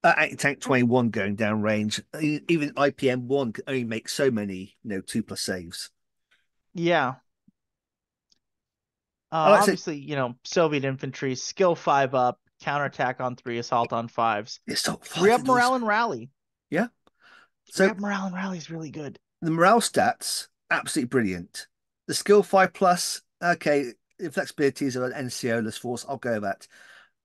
anti-tank 21 going down range, even IPM one can only make so many, 2 plus saves. Yeah. I like to say Obviously, Soviet infantry, skill 5 up, counterattack on 3, assault on 5s. it's top 3 five up with those. morale and rally. Yeah. 3 So up morale and rally is really good. the morale stats, absolutely brilliant. The skill 5 plus, okay, the flexibilities of an NCO-less force, I'll go with that.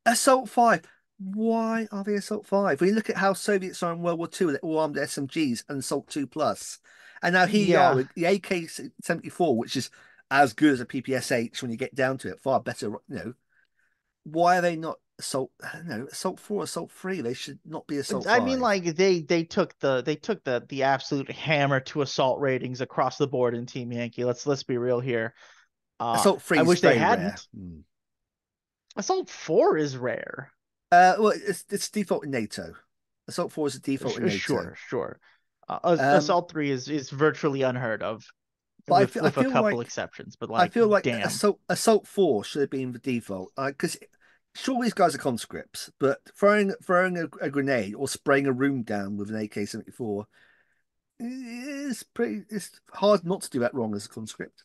Assault 5. Why are they Assault 5? When you look at how Soviets are in World War II, they're all armed SMGs and Assault 2 plus. And now here you are Yeah. with the AK-74, which is as good as a PPSH when you get down to it, far better. Why are they not Assault 4, Assault 3? They should not be Assault I mean, 5. like they took the absolute hammer to assault ratings across the board in Team Yankee. Let's be real here. Assault 3 I is wish they very rare. hadn't. Assault 4 is rare. Well, it's default in NATO. Assault 4 is a default in NATO. Sure, sure. Um, Assault 3 is virtually unheard of, but I with a feel couple like exceptions. But I like, feel like damn. Assault 4 should have been the default because sure these guys are conscripts, but throwing a grenade or spraying a room down with an AK-74 is pretty. It's hard not to do that wrong as a conscript.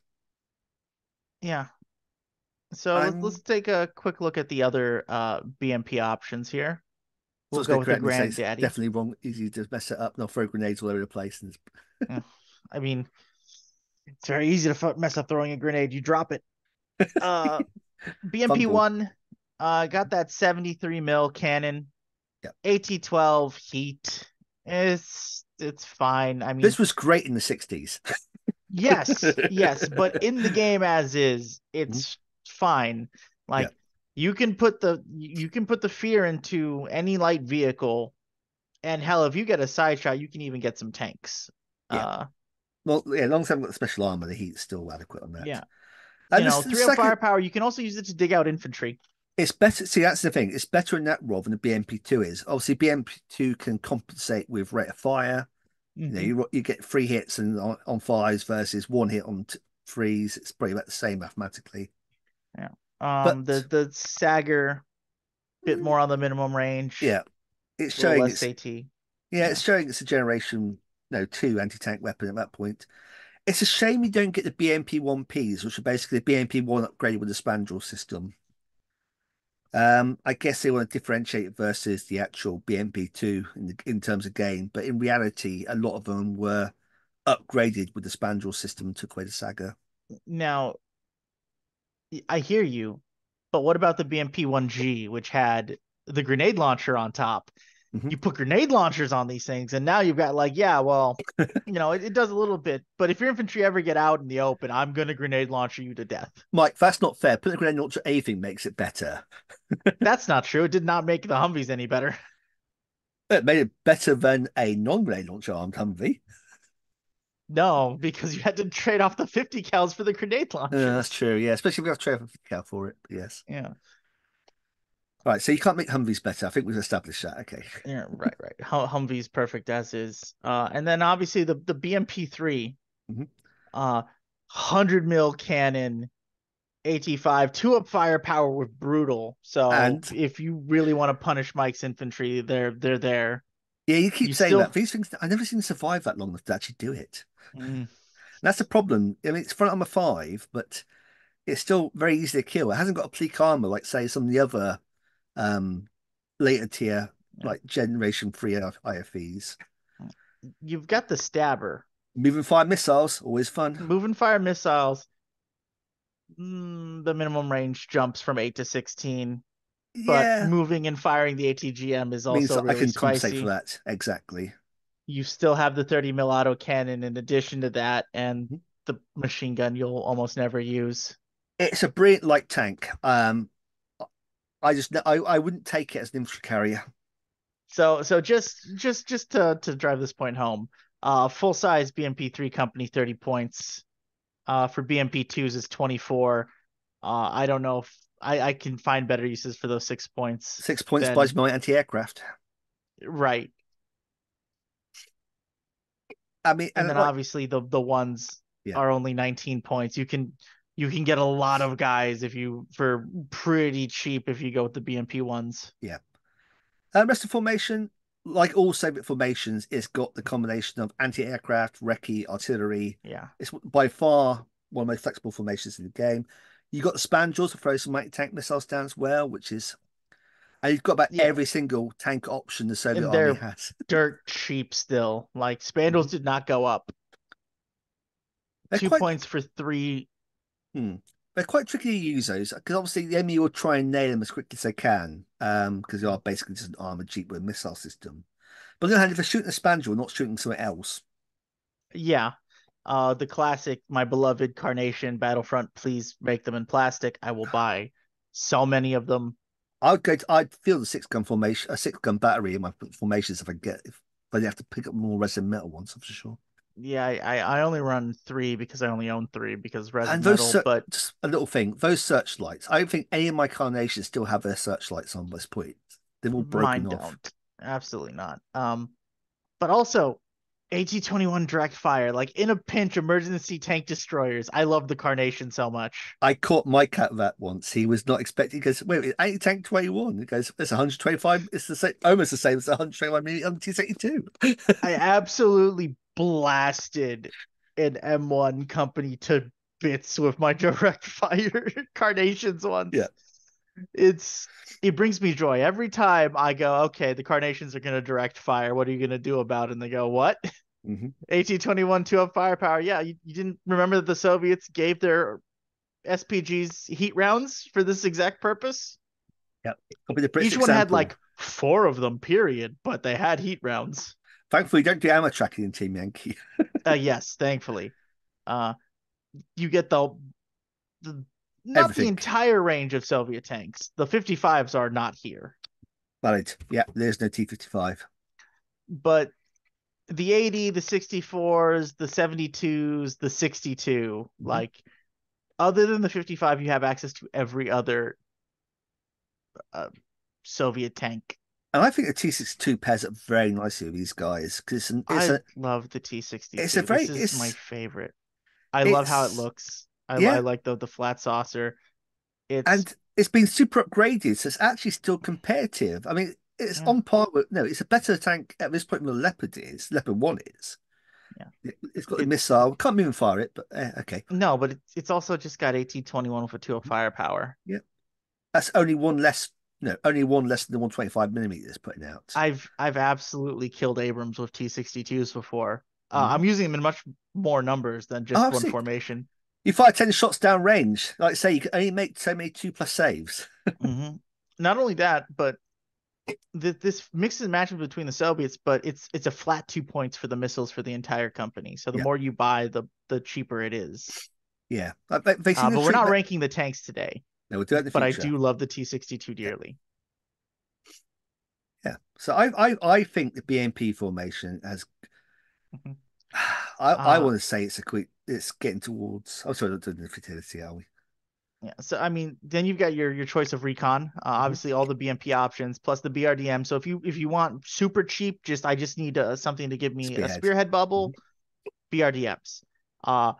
Yeah. So let's I'm take a quick look at the other BMP options here. so I We'll was go going to with the correct me and say it's Granddaddy. definitely wrong. Easy to mess it up and I'll throw grenades all over the place. And Yeah. I mean, it's very easy to mess up throwing a grenade. You drop it. Uh, fumble. BMP1 got that 73 mil cannon, Yeah, AT-12 heat. It's fine. I mean, this was great in the 60s. yes, but in the game as is, Mhm. it's fine. Yeah, Like you can put the fear into any light vehicle, and hell, if you get a side shot, you can even get some tanks. yeah. Uh, Well, yeah, as long as I haven't got the special armor, the heat's still adequate on that. yeah, And this the 3 up second, firepower. You can also use it to dig out infantry. it's better. See, that's the thing. It's better in that role than the BMP2 is. Obviously, BMP2 can compensate with rate of fire. Hmm. You get 3 hits and on fives versus 1 hit on threes. It's pretty about the same mathematically. Yeah. The But Sager bit more on the minimum range, yeah, it's a little showing less it's AT. yeah, Yeah. it's showing it's a generation two anti-tank weapon at that point. It's a shame you don't get the BMP 1Ps, which are basically the BMP 1 upgraded with the spandrel system. I guess they want to differentiate it versus the actual BMP2 in terms of game, but in reality, a lot of them were upgraded with the spandrel system and took away the Saga. Now, I hear you, but what about the BMP-1G, which had the grenade launcher on top? Mhm. You put grenade launchers on these things, and now you've got like, yeah, well, it does a little bit, but if your infantry ever get out in the open, I'm gonna grenade launcher you to death. Mike, that's not fair. Putting a grenade launcher anything makes it better. That's not true. It did not make the Humvees any better. It made it better than a non-grenade launcher armed Humvee. No, because you had to trade off the 50 cals for the grenade That's launchers. true, yeah. Especially if we have to trade a cal for it. But yes. Yeah. Right, so you can't make Humvees better. I think we've established that. Okay. Yeah, right. Humvee's perfect as is. And then obviously the BMP3, Mhm. 100 mil cannon, AT5, two up firepower with brutal. So And if you really want to punish Mike's infantry, they're there. yeah, you keep You saying that. still These things, I've never seen them survive that long enough to actually do it. mm, And that's the problem. I mean, it's front armor 5, but it's still very easy to kill. It hasn't got a pleak armor like, say, some of the other um, later tier, yeah. like Generation 3 IFEs. You've got the stabber, Moving fire missiles, always fun. moving fire missiles. The minimum range jumps from 8 to 16, but Yeah, moving and firing the ATGM is means also that I really can compensate for spicy. that. Exactly. You still have the 30 mil auto cannon in addition to that, and the machine gun you'll almost never use. It's a brilliant light tank. I wouldn't take it as an infantry carrier. So just to drive this point home, full size BMP3 company 30 points. For BMP2s is 24. I don't know if I can find better uses for those 6 points 6 points buys than my anti-aircraft. right. I mean, And and then like, obviously the ones yeah, are only 19 points. You can get a lot of guys if you for pretty cheap if you go with the BMP ones. yeah. Rest of formation, like all Soviet formations, it's got the combination of anti-aircraft, recce, artillery. Yeah. It's by far one of the most flexible formations in the game. You got the spandrels to throw some anti-tank missiles down as well, which is, and you've got about Yeah. every single tank option the Soviet And army they're has. dirt cheap still. Like Mhm. Spandrels did not go up. They're Two quite, points for three. hmm, they're quite tricky to use those because obviously the enemy will try and nail them as quickly as they can, because they are basically just an armored jeep with a missile system. But on the other hand, if they're shooting a spandrel, not shooting something else, Yeah. The classic, my beloved Carnation Battlefront, please make them in plastic. I will buy so many of them. I'd feel the 6 gun formation, a 6 gun battery in my formations if I get, if I have to pick up more resin metal ones, for sure. Yeah, I only run three because I only own three because resin And those, metal, but just a little thing, those searchlights, I don't think any of my carnations still have their searchlights on by this point. They've all broken mine off. don't. Absolutely not. But also AT-21 direct fire, like in a pinch, emergency tank destroyers. I love the Carnation so much. I caught Mike at that once. He was not expecting. He goes, "Wait, anti-tank 21." He goes, "It's 125. It's the same, almost the same as 125 millimeter on T-72." I absolutely blasted an M1 company to bits with my direct fire Carnations Yeah. once. It's it brings me joy every time I go, okay, the Carnations are gonna direct fire. What are you gonna do about it? And they go, what? Hmm. AT-21 2-up firepower. Yeah, you didn't remember that the Soviets gave their SPGs heat rounds for this exact purpose? Yeah. Copy the British Each one had example. like four of them, period, but they had heat rounds. Thankfully, don't do ammo tracking in Team Yankee. Yes, thankfully. Uh, you get the not the Everything. entire range of Soviet tanks. The 55s are not here, Valid. Yeah, there's no T-55. but the 80, the 64s, the 72s, the 62, Hmm. like other than the 55, you have access to every other uh, Soviet tank. And I think the T-62 pairs up very nicely with these guys because I love the T-62. This is my favorite. I love how it it's looks. I yeah, like the flat saucer. It's and it's been super upgraded, so it's actually still competitive. I mean, it's yeah, on par with no, it's a better tank at this point than the Leopard is. Leopard One is. yeah. It's got the It missile. Can't move and fire it, but okay. no, but it's also just got AT-21 with a 2 firepower. Yeah, that's only one less. No, only one less than the 125 millimeters putting out. I've absolutely killed Abrams with T-62s before. Hmm. I'm using them in much more numbers than Oh, just I one see. formation. You fire 10 shots down range. Like I say, you can only make so many 2+ saves. Mm-hmm. Not only that, but this mixes and matches between the Soviets, but it's a flat 2 points for the missiles for the entire company. So the Yeah, more you buy, the cheaper it is. yeah. They seem to But we're treat not that. ranking the tanks today. No, we'll do that in the But I future. do love the T-62 Yeah, dearly. yeah. So I think the BMP formation has. Mhm. I Uh, want to say it's getting towards. I'm sorry, not doing the fertility, are we? yeah. So I mean, then you've got your choice of recon. Hmm. Obviously, all the BMP options plus the BRDM. So if you want super cheap, I just need something to give me a Spearhead. spearhead Hmm. bubble. BRDMs. Uh,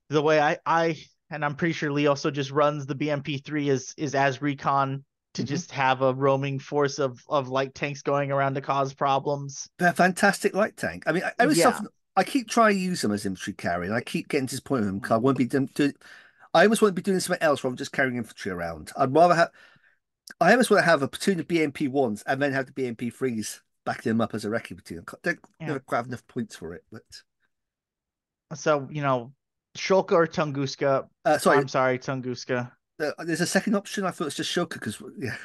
the way I and I'm pretty sure Lee also just runs the BMP3 is as recon to Hmm. just have a roaming force of light tanks going around to cause problems. They're a fantastic light tank. I mean, every so Yeah. often I keep trying to use them as infantry carry, and I keep getting disappointed with them because I want to be doing. I almost want to be doing something else rather than just carrying infantry around. I'd rather have. I almost want to have a platoon of BMP ones and then have the BMP threes backing them up as a wrecking platoon. I don't Yeah. never quite have enough points for it, but So, Shulka or Tunguska. sorry, I'm sorry, Tunguska. there's a second option. I thought it's just Shulker because yeah,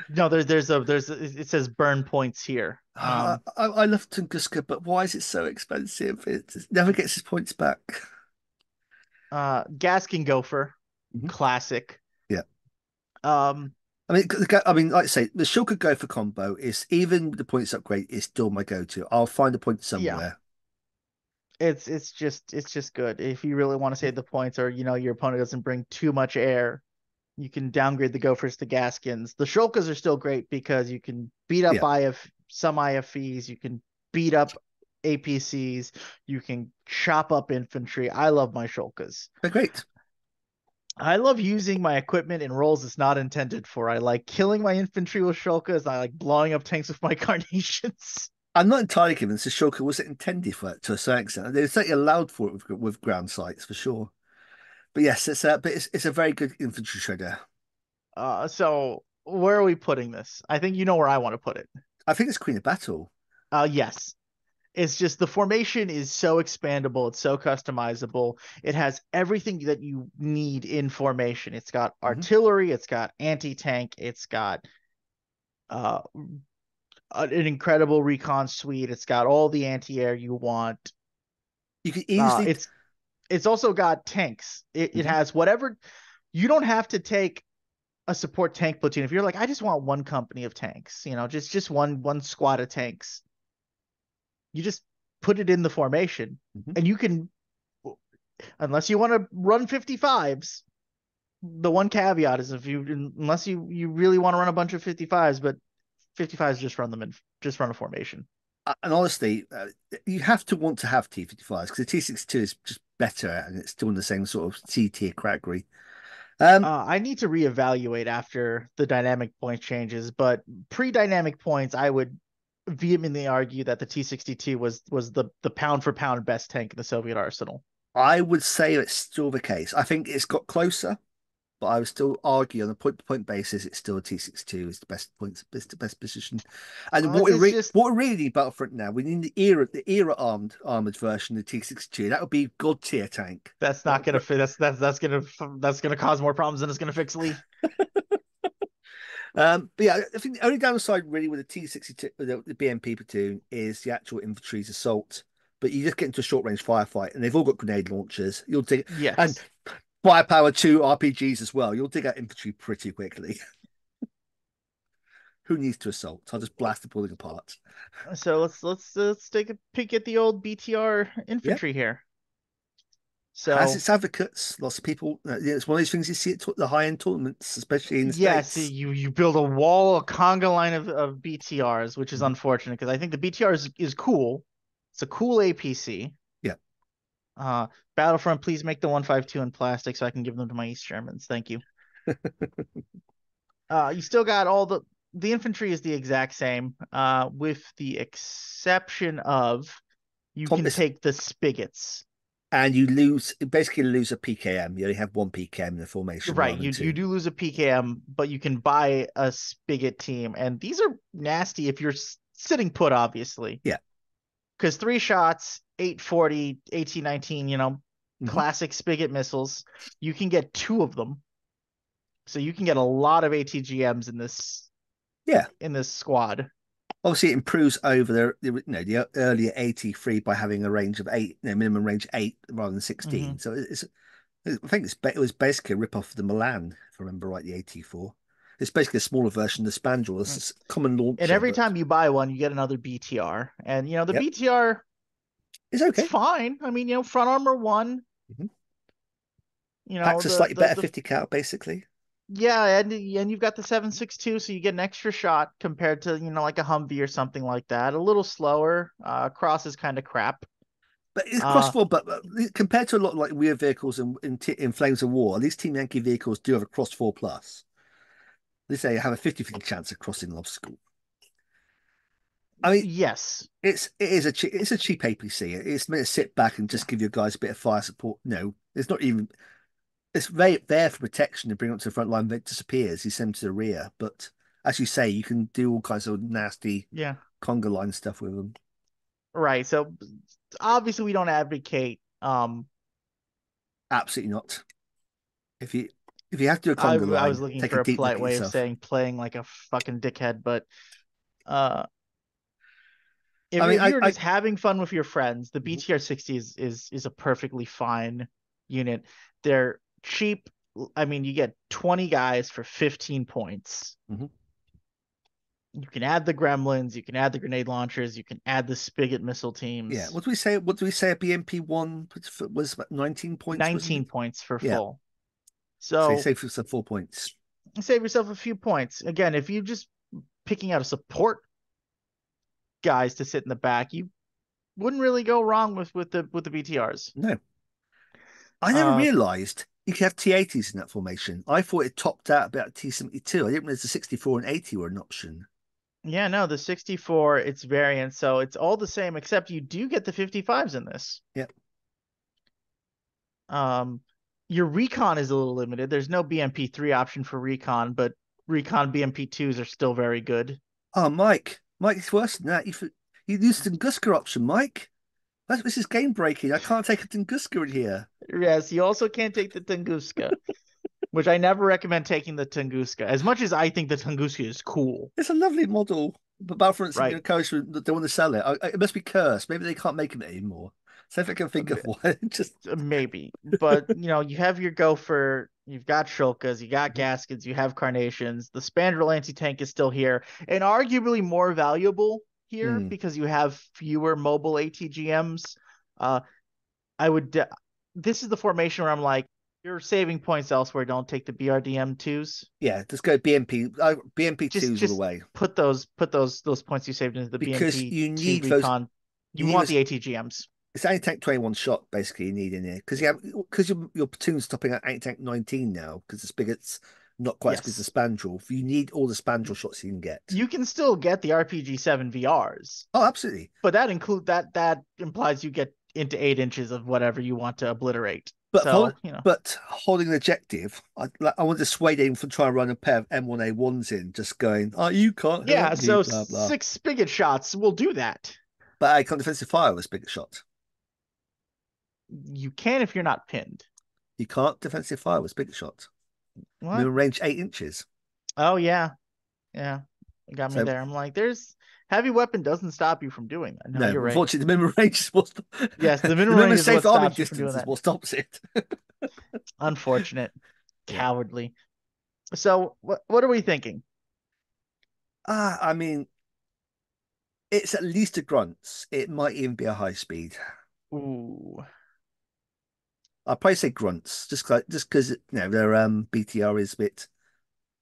No, it says burn points here. I love Tunguska, but why is it so expensive? It never gets his points back. Gaskin Gopher, Mhm. classic. Yeah. Um, I mean, like I say, the Shulker go for combo is even with the points upgrade is still my go-to. I'll find a point yeah, somewhere. it's just good. If you really want to save the points, or your opponent doesn't bring too much air, you can downgrade the Gophers to Gaskins. The Shulkas are still great because you can beat up Yeah, some IFEs, you can beat up APCs, you can chop up infantry. I love my Shulkas. they're great. I love using my equipment in roles it's not intended for. I like killing my infantry with Shulkas. I like blowing up tanks with my carnations. I'm not entirely convinced the Shulker was intended for it to a certain extent. They're certainly allowed for it with ground sights for sure. But yes, it's a very good infantry shredder. So where are we putting this? I think you know where I want to put it. I think it's Queen of Battle. Yes. It's just the formation is so expandable, it's so customizable. It has everything that you need in formation. It's got Hmm. artillery, it's got anti-tank, it's got uh an incredible recon suite, it's got all the anti-air you want. You can easily. It's also got tanks. It Mhm. has whatever. You don't have to take a support tank platoon. If you're like, I just want one company of tanks, just one squad of tanks. You just put it in the formation, Mhm. and you can, unless you want to run 55s. The one caveat is unless you really want to run a bunch of 55s, but 55s just run a formation. And honestly, you have to want to have T55s because the T62 is just better and it's still in the same sort of C tier category. Um, I need to reevaluate after the dynamic point changes, but pre-dynamic points, I would vehemently argue that the T-62 was the pound for pound best tank in the Soviet arsenal. I would say it's still the case. I think it's got closer, but I would still argue on a point-to-point basis, it's still a T62 is the best points, is the best position. And It's just what we really need Battlefront now, we need the era armored version of the T62. That would be god tier tank. that's That not would gonna put, fit. That's gonna cause more problems than it's gonna fix, Lee. but yeah, I think the only downside really with the T62, the BMP platoon, is the actual infantry's assault. But you just get into a short range firefight, and they've all got grenade launchers. You'll take and Yes. firepower 2 RPGs as well. You'll dig out infantry pretty quickly. Who needs to assault? I'll just blast the building apart. So let's take a peek at the old BTR Yeah, infantry here. has So its advocates. Lots of people. It's one of those things you see at the high end tournaments, especially in the yes, states. you build a conga line of BTRs, which is Mhm. unfortunate because I think the BTR is cool. It's a cool APC. Yeah, Uh, Battlefront, please make the 152 in plastic so I can give them to my East Germans. Thank you. You still got all the infantry is the exact same, with the exception of you Tom, can take the spigots. and you basically lose a PKM. You only have one PKM in the formation Right, rather than you two. do lose a PKM, but you can buy a spigot team, and these are nasty if you're sitting put, obviously, Yeah, because 3 shots, 840, 1819, Hmm. classic spigot missiles. You can get two of them, so you can get a lot of ATGMs Yeah. in this squad. Obviously, it improves over the earlier 83 by having a range of eight, minimum range 8 rather than 16. Hmm. So I think it was basically a rip off of the Milan, if I remember right, the 84. It's basically a smaller version of the Spandrel. It's a common And launcher, every but time you buy one, you get another BTR. And the yep, BTR, it's it's okay. fine. I mean, front armor one, Hmm. you know, Packs a the slightly the better the 50 cal, basically. yeah, and you've got the 7.62, so you get an extra shot compared to, like a Humvee or something like that. A little slower. Cross is kind of crap. But it's Uh cross-four, but compared to a lot of like weird vehicles in Flames of War, these Team Yankee vehicles do have a cross 4 plus. They say have a 50-50 chance of crossing an obstacle. I mean, yes. it's a cheap APC. It's meant to sit back and Yeah. just give your guys a bit of fire support. No, it's not even. It's very there for protection to bring up to the front line. But it disappears. You send them to the rear. But as you say, you can do all kinds of nasty Yeah. conga line stuff with them. Right. So obviously we don't advocate Absolutely not. If you if you have to do a I conga I was line, looking take for a a deep look polite at way of yourself. saying playing like a fucking dickhead, but uh if I mean, if you're just having fun with your friends, the BTR 60 is a perfectly fine unit. They're cheap. I mean, you get 20 guys for 15 points. Mhm. You can add the gremlins, you can add the grenade launchers, you can add the spigot missile Yeah. teams. What do we say? What do we say? A BMP one was about 19 points, wasn't 19 it? points for Yeah. full. So you So save yourself 4 points. save yourself a few points. Again, if you just picking out a support guys to sit in the back, you wouldn't really go wrong with the BTRs. No, I never Uh, realised you could have T80s in that formation. I thought it topped out about T72. I didn't realize the 64 and 80 were an option. yeah, no, the 64, it's variant, so it's all the same, except you do get the 55s in this. Yeah. Um, your recon is a little limited. There's no BMP3 option for recon, but recon BMP2s are still very good. Oh, Mike, it's worse than that. You used the Tunguska option, Mike. This is game breaking. I can't take a Tunguska in here. Yes, you also can't take the Tunguska, which I never recommend taking the Tunguska. As much as I think the Tunguska is cool, It's a lovely model, but Battlefront right? encouraged they want to sell it. It must be cursed. Maybe they can't make it anymore. So if I can think of one, just Maybe, but you have your gopher, you've got shulkas, you got gaskets, you have carnations. The spandrel anti-tank is still here and arguably more valuable here mm, because you have fewer mobile ATGMs. uh I would this is the formation where I'm like, you're saving points elsewhere, don't take the BRDM2s. yeah, just go BMP. BMP just twos all the just way put those points you saved into the because you BMP2 need those. recon. You You need want those. the ATGMs. It's anti-tank 21 shot basically you need in here because your platoon's stopping at anti-tank 19 now because the spigot's not quite as good as the Yes, spandrel. You need all the spandrel shots you can get. you can still get the RPG-7 VRs, Oh, absolutely. but that implies you get into 8 inches of whatever you want to obliterate. But So, holding an objective, I want to sway him from trying to run a pair of M1A1s in, just going, oh, you can't hurt yeah, me, so blah blah. 6 spigot shots will do that. But I can't defensive fire with a bigger shot. You can if you're not pinned. You can't defensive fire with a bigger shot. What? Minimum range 8 inches. Oh yeah, yeah, you got me So there. I'm like, there's heavy weapon doesn't stop you from doing that. No, no, you're right. unfortunately, the minimum range is what Yes, the the minimum minimum range is safe what arming stops you from doing distance is that. what stops it. Unfortunate, Yeah. cowardly. So, what are we thinking? I mean, it's at least a grunts. It might even be a high speed. Ooh, I'll probably say grunts, just because their BTR is a bit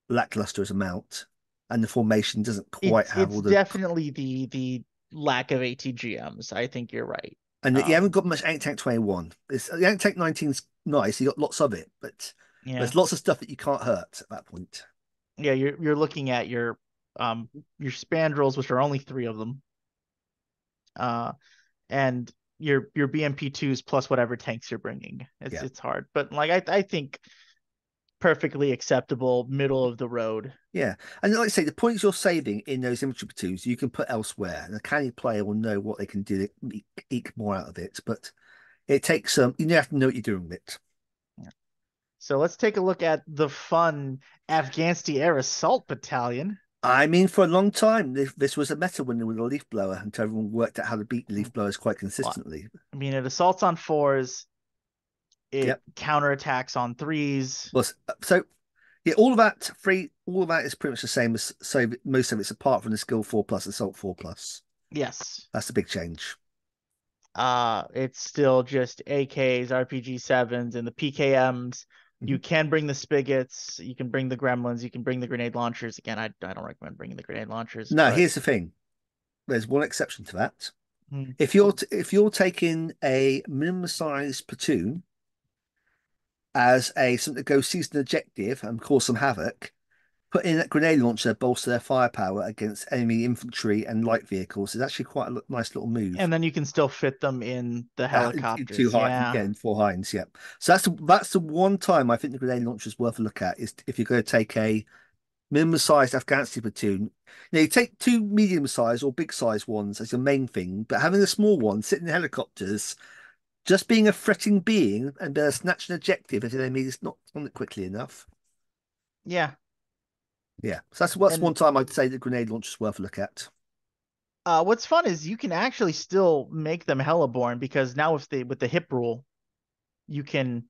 lackluster as a mount, and the formation doesn't quite have it's all the. definitely the lack of ATGMs. I think you're right. And you haven't Um, got much Anti-Tank 21. The Anti-Tank 19's nice. You got lots of it, but yeah, there's lots of stuff that you can't hurt at that point. yeah. You're looking at your spandrels, which are only three of them, uh, and your BMP2s plus whatever tanks you're bringing. It's Yeah, it's hard, but like I think perfectly acceptable, middle of the road. yeah. And like I say, the points you're saving in those infantry platoons, you can put elsewhere. And a canny player will know what they can do to eke more out of it. But It takes some. You have to know what you're doing with it. Yeah. So let's take a look at the fun Afghansty Air Assault Battalion. I mean, for a long time, this was a meta winner with a leaf blower until everyone worked out how to beat leaf Hmm. blowers quite Well, consistently. I mean, it assaults on fours, it Yep. counterattacks on threes. Well, so yeah, all of that is pretty much the same as so most of it's apart from the skill 4+, assault 4+. Yes. That's the big change. It's still just AKs, RPG-7s, and the PKMs. Mhm. You can bring the spigots, you can bring the gremlins, you can bring the grenade launchers. Again, I don't recommend bringing the grenade launchers, Now, but here's the thing. There's one exception to that. mm, If you're taking a minimum size platoon as a something to go seize an objective and cause some havoc, put in a grenade launcher to bolster their firepower against enemy infantry and light vehicles is actually quite a nice little move. and then you can still fit them in the helicopters. Yeah. In four Hinds, yeah. So that's the one time I think the grenade launcher is worth a look at is if you're going to take a minimum-sized Afghanistan platoon. You take two medium-sized or big-sized ones as your main thing, but having a small one sitting in helicopters, just being a threatening being and snatch an objective if the enemy is not on it quickly enough. Yeah. Yeah, so that's one And time I'd say the grenade launcher is worth a look at. what's fun is you can actually still make them heliborne because now with the hip rule, you can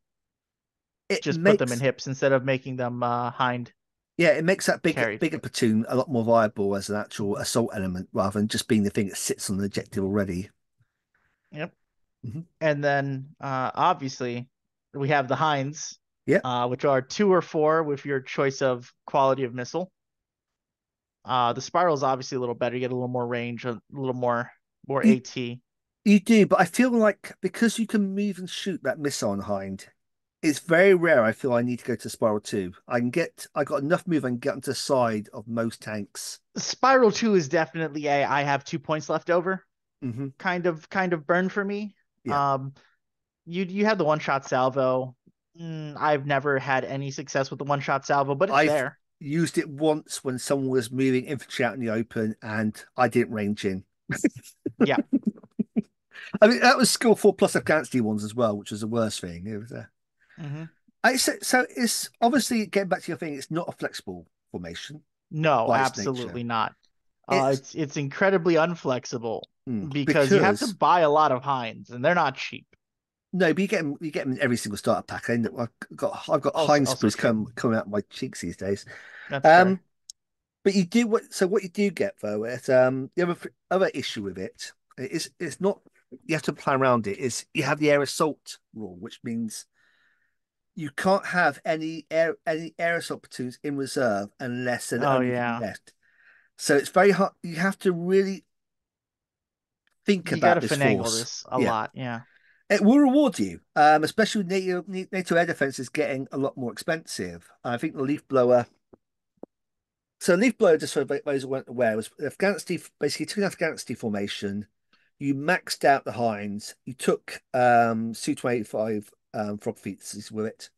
It just put them in makes hips instead of making them hind Yeah, it makes that carried. bigger platoon a lot more viable as an actual assault element rather than just being the thing that sits on the objective already. Yep. Hmm. And then obviously we have the hinds, Yeah, which are 2 or 4 with your choice of quality of missile. The spiral is obviously a little better. You get a little more range, a little more you AT. you do, but I feel like because you can move and shoot that missile on Hind, it's very rare. I feel I need to go to Spiral 2. I got enough move. I can get onto the side of most tanks. Spiral 2 is definitely a I have 2 points left over Hmm. kind of burn for me. Yeah, Um, you have the one shot salvo. I've never had any success with the one shot salvo, but it's I've there. used it once when someone was moving infantry out in the open and I didn't range in. Yeah. I mean, that was skill 4+ Afghanistan ones as well, which was the worst thing. It was Hmm. so it's obviously getting back to your thing. It's not a flexible formation No, by its nature. absolutely not. It's It's incredibly unflexible because you have to because buy a lot of hinds, and they're not cheap. no, but you get them in every single starter pack. I've got Also Heinz true. coming out of my cheeks these days. That's Um, fair. but what you do get though, the other issue with it is it's not you have to plan around it. Is you have the air assault rule, which means you can't have any air assault platoons in reserve unless they're the Oh only thing yeah. left. So it's very hard. You have to really think You got about to this finagle force. this a Yeah, lot. Yeah. it will reward you, especially with NATO air defense is getting a lot more expensive. I think the leaf blower. So leaf blower, just for those who weren't aware, was Afghanistan. Basically, took an Afghanistan formation. You maxed out the Hinds. You took Su-25 frog feet with it,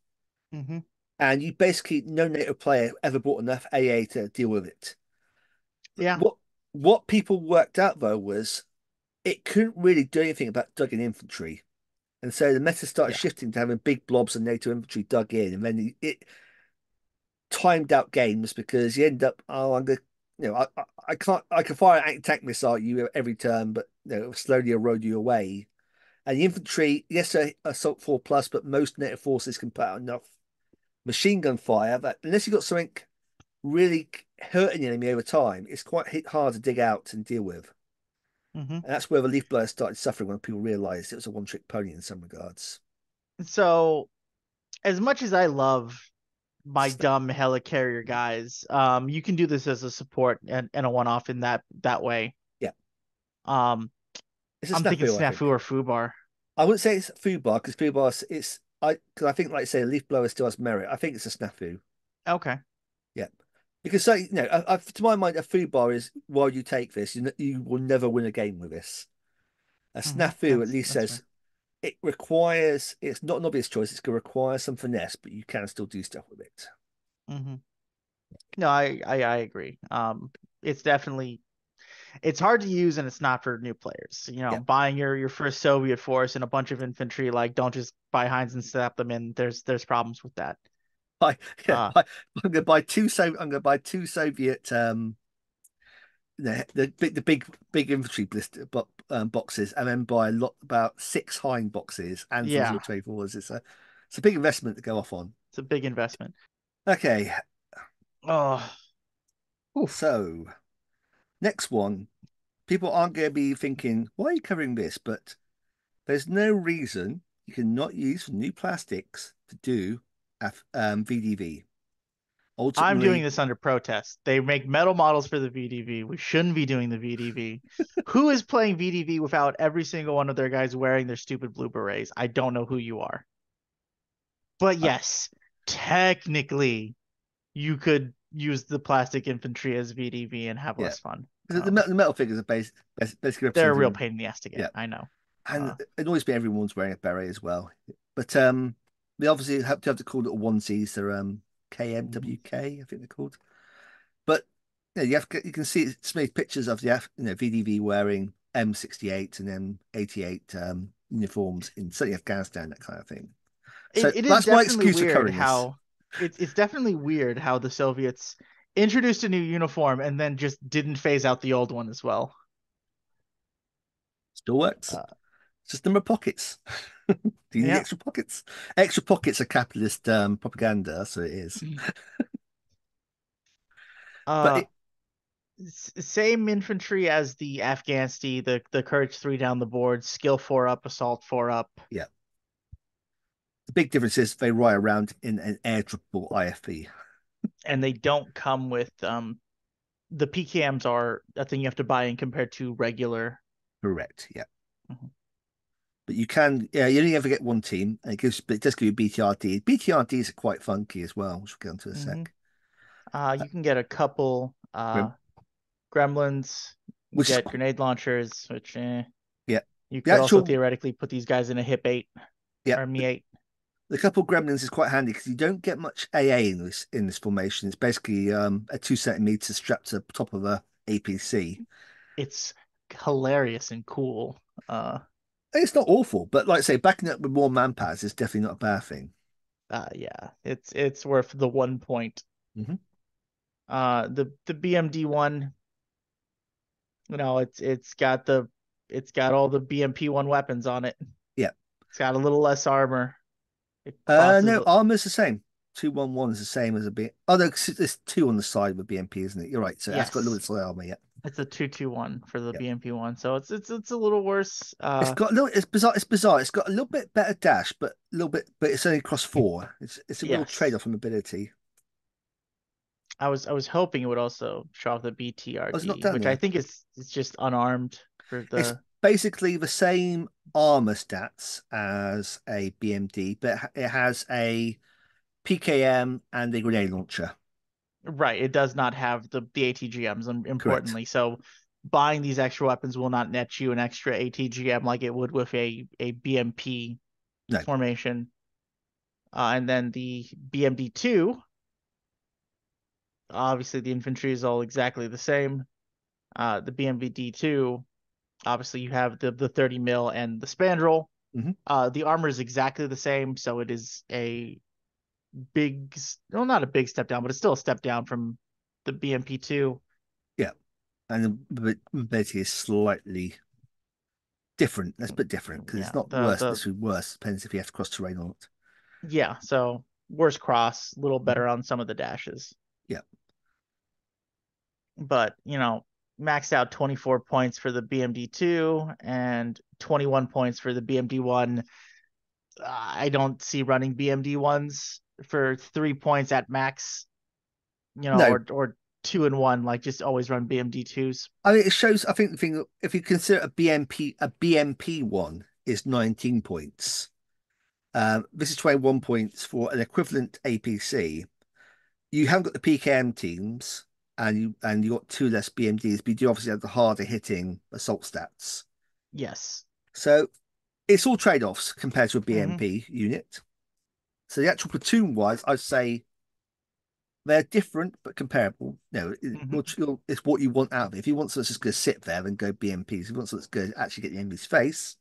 Hmm. and you basically no NATO player ever bought enough AA to deal with it. Yeah. What what people worked out though was it couldn't really do anything about dug-in infantry. And so the meta started Yeah. shifting to having big blobs of NATO infantry dug in, and then it timed out games because you end up, oh, I'm gonna, I can fire an anti-tank missile at you every turn, but it'll slowly erode you away. And the infantry, yes, assault 4+, but most NATO forces can put out enough machine gun fire that unless you've got something really hurting the enemy over time, it's quite hard to dig out and deal with. Hmm. And that's where the leaf blower started suffering when people realized it was a one-trick pony in some regards. So as much as I love my Sna- dumb helicarrier guys, you can do this as a support and a one-off in that way. yeah, Um, it's a I'm thinking snafu, I Snafu think. or Fubar. I wouldn't say it's food bar because food bar it's because I think like I say leaf blower still has merit. I think it's a snafu. Okay. Yeah, because so to my mind, a food bar is while you take this, you will never win a game with this. A Hmm. snafu at least That's fair. says it requires it's not an obvious choice. It's going to require some finesse, but you can still do stuff with it. Hmm. No, I agree. It's definitely it's hard to use and it's not for new players. Yeah. Buying your first Soviet force and a bunch of infantry, like don't just buy Heinz and slap them in. There's problems with that. I, yeah, Uh I'm gonna buy two Soviet the big infantry blister boxes, and then buy about six Hind boxes and some yeah, 024s. It's a big investment to go off on. it's a big investment. Okay, Oh, oof. so next one, people aren't going to be thinking, why are you covering this? But there's no reason you cannot use new plastics to do VDV. I'm doing Ultimately, this under protest. They make metal models for the VDV. We shouldn't be doing the VDV. Who is playing VDV without every single one of their guys wearing their stupid blue berets? I don't know who you are. But uh, yes, technically, you could use the plastic infantry as VDV and have yeah, less fun. the metal figures are basically They're a real representing, pain in the ass to yeah, get. I know. and it annoys me everyone's wearing a beret as well. But they obviously have to call little onesies. They're Mhm. KMWK, I think they're called. But yeah, you can see some pictures of VDV wearing M68 and M88 uniforms in certainly Afghanistan, that kind of thing. So It is that's my definitely excuse for weird covering this. how it's definitely weird how the Soviets introduced a new uniform and then just didn't phase out the old one as well. Still works. Uh, It's just number of pockets. Do you need yeah. extra pockets? Extra pockets are capitalist propaganda, so it is. But Uh, Same infantry as the Afgansty, the Courage 3 down the board, Skill 4 up, Assault 4 up, yeah, the big difference is they ride around in an airdroppable IFV. and they don't come with the PKMs are a thing you have to buy in compared to regular. Correct. Yeah. Mhm. But you can, yeah, you only ever get one team, and but it does give you BTRD. BTRDs are quite funky as well, which we'll get into in a Mhm. sec. Uh, You can get a couple gremlins, you which is, get grenade launchers, which yeah, you the could also actual, theoretically put these guys in a hip 8 yeah, or a me 8. the couple gremlins is quite handy because you don't get much AA in this formation. It's basically a 2 centimeter strapped to the top of a APC. It's hilarious and cool. It's not awful, but like I say, backing up with more manpads is definitely not a bad thing. Yeah, it's worth the 1 point. Hmm. The BMD one, it's got all the BMP one weapons on it. Yeah. It's got a little less armor. It crosses. No, armor's the same. 211 is the same as a B. Oh, no, 'cause there's two on the side with BMP, isn't it? You're right. So that's got a little Yes, bit slight armor. Yeah. it's a 221 for the Yeah. BMP one, so it's a little worse. It's got a little. It's bizarre. It's bizarre. It's got a little bit better dash, but a little bit. But it's only across four. It's a real Yes, trade-off in mobility. I was hoping it would also show off the Oh, it's not BTRD, done which I yet. think is just unarmed for It's the. basically the same armor stats as a BMD, but it has a PKM and a grenade launcher. Right, it does not have the ATGMs, Correct. importantly. So buying these extra weapons will not net you an extra ATGM like it would with a BMP No. formation. And then the BMD2, obviously the infantry is all exactly the same. The BMD2, obviously you have the 30 mil and the spandrel. Hmm. The armor is exactly the same, so it is a big, well, not a big step down, but it's still a step down from the BMP2. Yeah. And the mobility is slightly different. Let's put different because Yeah, it's not worse. This is worse. Depends if you have to cross terrain or not. yeah, so worse cross, a little Mhm. better on some of the dashes. Yeah. But, maxed out 24 points for the BMD2 and 21 points for the BMD1. I don't see running BMD1s for 3 points at max, No, or 2 and 1, like just always run BMD2s. I mean it shows. I think the thing if you consider a BMP one is 19 points. This is 21 points for an equivalent APC. You haven't got the PKM teams, and you got two less BMDs, but you do obviously have the harder hitting assault stats. Yes. So it's all trade-offs compared to a Hmm. BMP unit. So the actual platoon wise, I'd say they're different but comparable. Hmm. It's what you want out of it. If you want something that's just going to sit there, then go BMPs. If you want something that's going to actually get the enemy's face,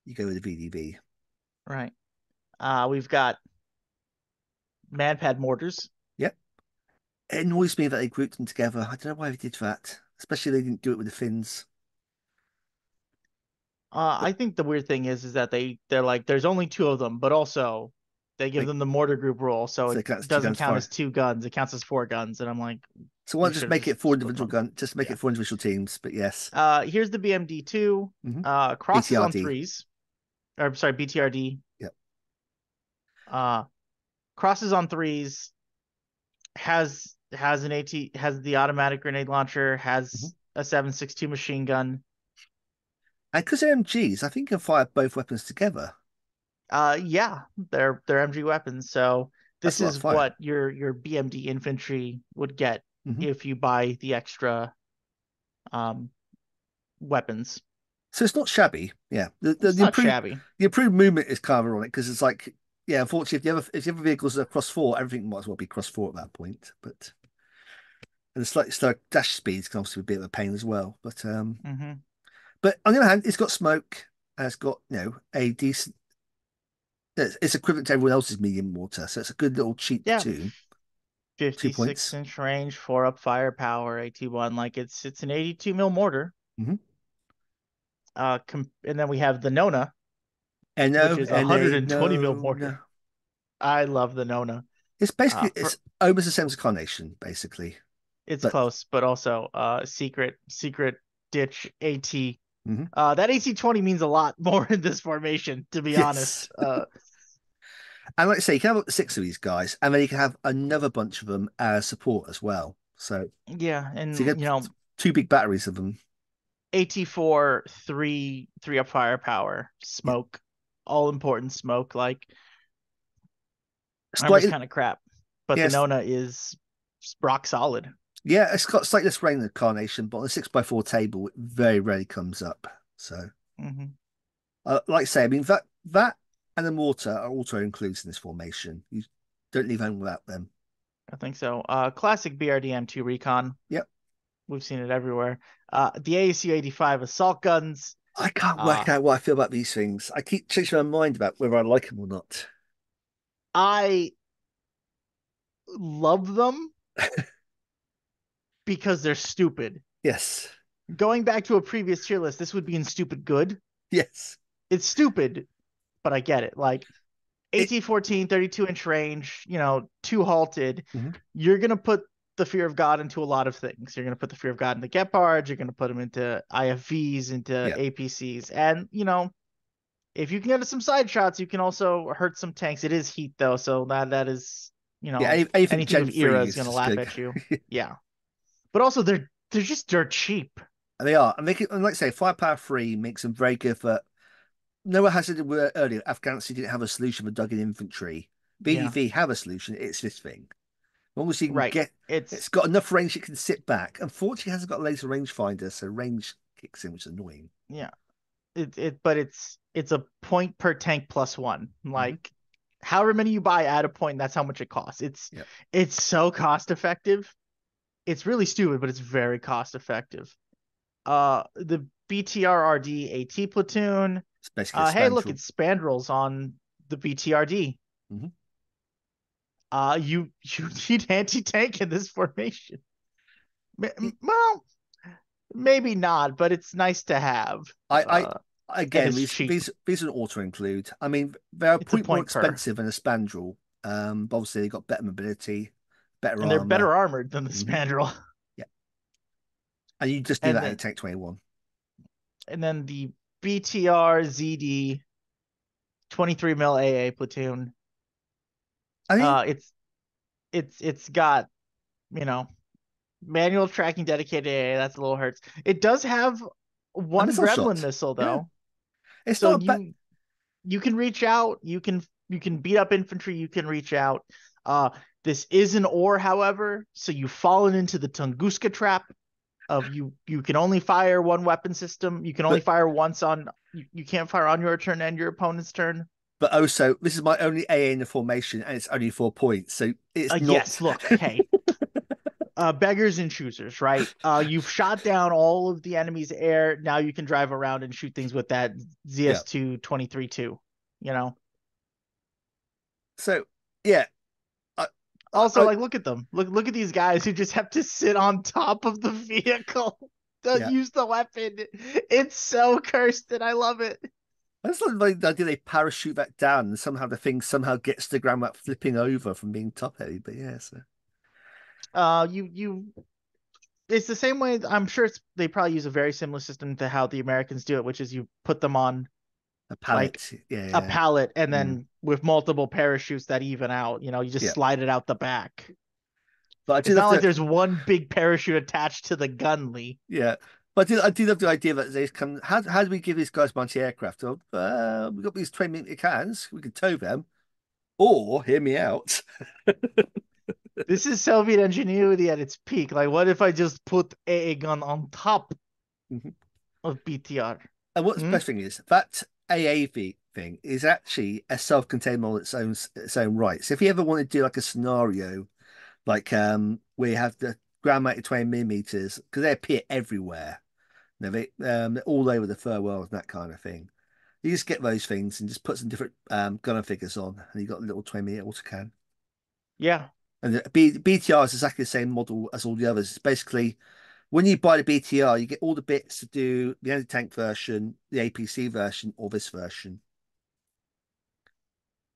you go with the VDV. Right. We've got Manpad mortars. Yep. It annoys me that they grouped them together. I don't know why they did that. Especially they didn't do it with the Finns. But I think the weird thing is that they're like there's only two of them, but also they give they, them the mortar group rule, so so it they count as two doesn't guns count fire. as two guns. It counts as four guns, and I'm like, So why you not just should have make it just four split individual them. gun? Just make Yeah. it four individual teams. But yes. Here's the BMD2. Hmm. Crosses on BTRD. threes. Or sorry, BTRD. Yep. Uh, crosses on threes. Has an AT, has the automatic grenade launcher, Hmm. has a 7.62 machine gun. And because they're MGs, I think you can fire both weapons together. Yeah, they're MG weapons. So That's this a lot of is fire. what your BMD infantry would get Hmm. if you buy the extra um weapons. So it's not shabby. Yeah. It's not shabby. The improved movement is kind of on it because it's like, yeah, unfortunately, if the other vehicles are cross four, everything might as well be cross four at that point. But and the slightly slower dash speeds can obviously be a bit of a pain as well. Hmm. But on the other hand, it's got smoke and it's got, a decent, it's equivalent to everyone else's medium mortar. So it's a good little cheap Yeah, platoon. 2 points. 56-inch range, 4 up firepower, AT1. Like it's an 82 mil mortar. Mm-hmm. And then we have the Nona, which NO, is a NA, 120 mil no, no. mortar. I love the Nona. It's For almost the same as a Carnation, basically. It's But close, but also secret ditch AT. mhm. That AT-20 means a lot more in this formation, to be honest. Yes. And like I say, you can have up to six of these guys, and then you can have another bunch of them as support as well. Yeah, So you and get two big batteries of them. AT-4, three up firepower, Yeah. smoke, all important smoke. Like armor's Slightly, kind of crap, but the yes. Nona is rock solid. Yeah, it's got slightly less rain than the Carnation, but on a 6x4 table, it very rarely comes up. So, Hmm. like I say, I mean, that and the mortar are also included in this formation. You don't leave home without them. I think so. Classic BRDM2 recon. Yep. We've seen it everywhere. The ASU-85 assault guns. I can't Uh, work out what I feel about these things. I keep changing my mind about whether I like them or not. I love them because they're stupid. Yes. Going back to a previous tier list, this would be in stupid good. Yes. It's stupid, but I get it. Like It. AT-14, 32-inch range, two halted. Mhm. You're going to put the fear of God into a lot of things. You're going to put the fear of God into Gepards. You're going to put them into IFVs, into Yeah. APCs. And, if you can get some side shots, you can also hurt some tanks. It is heat, though. So that is, Yeah. Anything anything Gen with era 3 is is going to just laugh good. at you. Yeah. But also, they're just dirt cheap. And they are. And like I say, firepower 3 makes them very good for. Noah has it earlier. Afghanistan didn't have a solution for dug-in infantry. Yeah. BEV have a solution. It's this thing. As long as you can Right. get, it's It's got enough range it can sit back. Unfortunately, it hasn't got a laser rangefinder, so range kicks in, which is annoying. yeah. But it's a point per tank plus one. Hmm. Like however many you buy at a point, that's how much it costs. Yeah. It's so cost effective. It's really stupid, but it's very cost effective. The BTRRD AT platoon. It's basically a Hey, look, spandrel. it's spandrels on the BTRD. Hmm. You need anti-tank in this formation. It, Well, maybe not, but it's nice to have. I, Uh, and again, it's cheap. these are an auto include. I mean, they're a It's a point more point per. expensive than a spandrel. But obviously, they've got better mobility, better And they're armor. better armored than the Hmm. Spandrel. Yeah. And you just need And that in then Tank 21. and then the BTR ZD 23 mil AA platoon. I mean, It's got, you know, manual tracking dedicated AA, that's a little hurts. It does have a one missile Gremlin shot. missile Yeah. though. It's So not a bad. you can reach out, you can beat up infantry, you can reach out. Uh this is an ore, however, so you've fallen into the Tunguska trap of you can only fire one weapon system. You can only But fire once on you can't fire on your turn and your opponent's turn. but also this is my only AA in the formation, and it's only 4 points, so it's Yes, not. look, hey, beggars and choosers, right? You've shot down all of the enemy's air. Now you can drive around and shoot things with that Yeah. ZS2 23-2, you know? So yeah, I, Also, I like, look at them. Look at these guys who just have to sit on top of the vehicle to yeah. use the weapon. It's so cursed, and I love it. I just like the idea they parachute that down and somehow the thing somehow gets to the ground without flipping over from being top heavy. But yeah, so You it's the same way. I'm sure they probably use a very similar system to how the Americans do it, which is you put them on a like pallet. Yeah, a yeah. pallet and Mm, then with multiple parachutes that even out. You just yeah. slide it out the back. But I do It's love not like the there's one big parachute attached to the gun, Lee. yeah. But I do love the idea that they come. How do we give these guys anti-aircraft? Well, we've got these 20-meter cannons. We can tow them. Or hear me out. This is Soviet ingenuity at its peak. Like, what if I just put a gun on top Mhm. of BTR? And what's the Hmm? best thing is that AAV thing is actually a self-contained model its own right. So if you ever want to do like a scenario like where you have the ground mounted 20 millimeters because they appear everywhere. They're all over the fur world and that kind of thing. You just get those things and just put some different gunner figures on, and you got a little 20-meter autocan. Yeah. And the BTR is exactly the same model as all the others. It's basically when you buy the BTR, you get all the bits to do the anti-tank version, the APC version, or this version.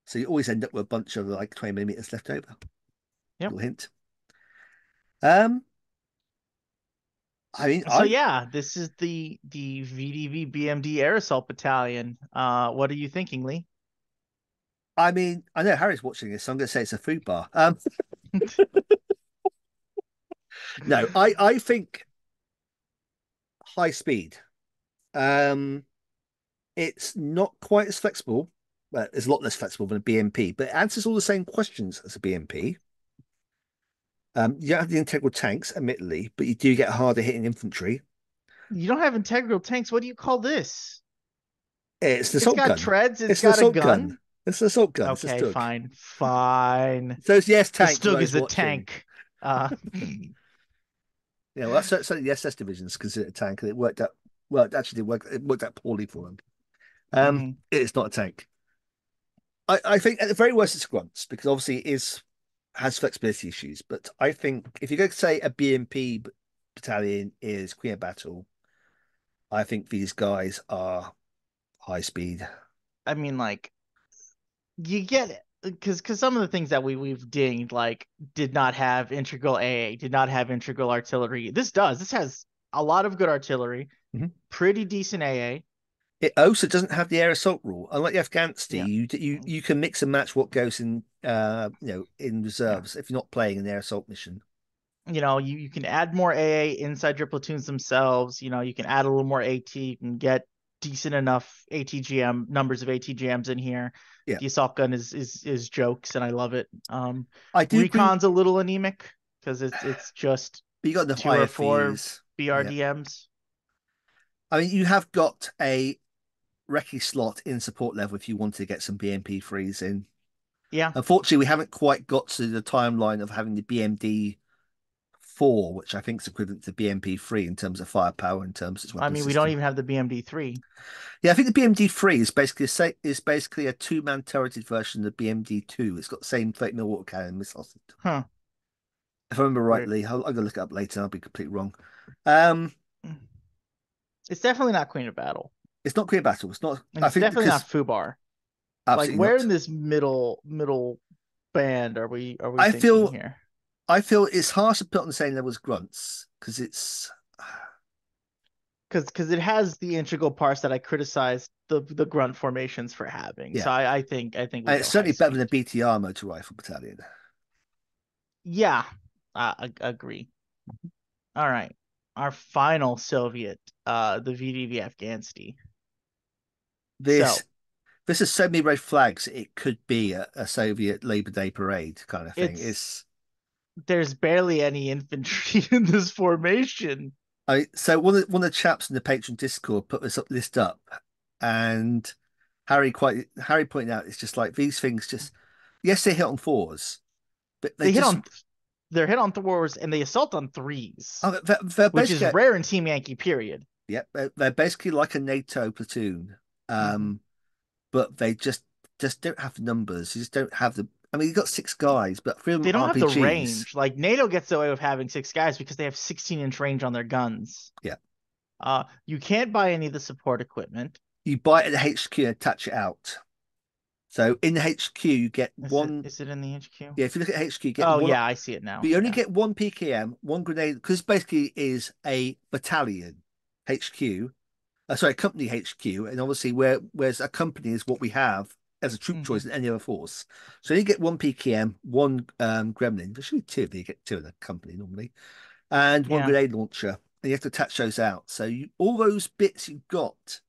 So you always end up with a bunch of like 20 millimeters left over. Yep. Little hint. Um, I mean, So yeah, this is the VDV BMD Air Assault Battalion. What are you thinking, Lee? I know Harry's watching this, so I'm going to say it's a food bar. No, I think high speed. Um, it's not quite as flexible. Well, it's a lot less flexible than a BMP, but it answers all the same questions as a BMP. You don't have the integral tanks, admittedly, but you do get harder hitting infantry. You don't have integral tanks. What do you call this? It's an It's assault got gun. treads. It's It's an got a assault gun. gun. It's an assault gun. It's a Okay, Stug. fine, fine. So it's yes The tank for Stug those is a watching. tank. Yeah, well, that's certainly the SS division's considered a tank, and it worked out. Well, it actually did work. It worked out poorly for them. Mhm. It's not a tank. I think at the very worst it's grunts because obviously it is has flexibility issues. But I think if you go to say a BMP battalion is Queen of Battle, I think these guys are high speed. I mean, like, you get it because some of the things that we've dinged like did not have integral AA, did not have integral artillery. This does. This has a lot of good artillery, Mhm. pretty decent AA. It also doesn't have the air assault rule. Unlike the Afgansty, Yeah, you can mix and match what goes in in yeah. reserves if you're not playing an air assault mission. You can add more AA inside your platoons themselves. You can add a little more AT. You can get decent enough ATGM numbers of ATGMs in here. Yeah, The assault gun is jokes, and I love it. I do agree. Recon's a little anemic because it's just But you got enough 2 or 4 IFVs. Yeah, BRDMs. I mean you have got a recce slot in support level if you want to get some BMP frees in. Yeah, Unfortunately, we haven't quite got to the timeline of having the BMD 4, which I think is equivalent to BMP 3 in terms of firepower, in terms of its I weapon mean we don't system. even have the BMD3. Yeah, I think the BMD 3 is basically a two-man turreted version of the BMD 2. It's got the same 30 mil water cannon missile system. Huh? If I remember Weird. rightly, I'm gonna look it up later. I'll be completely wrong. Um, It's definitely not Queen of Battle, it's not Clear Battle. It's not. and I it's think definitely not because Fubar. Like, absolutely where in not. this middle band are we I thinking feel here? I feel it's hard to put on the same level as Grunts because it's Because it has the integral parts that I criticized the grunt formations for having. So yeah, I think we and it's go high certainly better than speed. a BTR motor rifle battalion. Yeah, I agree. All right, our final Soviet, the VDV Afgansty. This So this is so many red flags. It could be a Soviet Labor Day parade kind of thing. it's It's there's barely any infantry in this formation. so one of the chaps in the patron Discord put this list up, and Harry pointed out it's just like these things just yes they hit on fours, but they They hit just on they're hit on fours and they assault on threes, they're which is basically rare in Team Yankee. Period. yeah they're basically like a NATO platoon, Hmm. but they just don't have the numbers. You just don't have the. I mean, you've got six guys, but for them They don't have the RPGs, range. Like NATO gets away with having six guys because they have 16-inch range on their guns. yeah, You can't buy any of the support equipment. you buy it at the HQ and attach it out. So in the HQ, you get Is it one. is it in the HQ? Yeah, if you look at HQ, you get Oh one, yeah, I see it but now. you only Yeah. get one PKM, one grenade, because basically is a battalion HQ. Sorry, company HQ, and obviously whereas a company is what we have as a troop Hmm. choice in any other force. So you get one PKM, one Gremlin. There should be two. You get two in a company normally, and one Yeah. grenade launcher. And you have to attach those out. So all those bits you've got,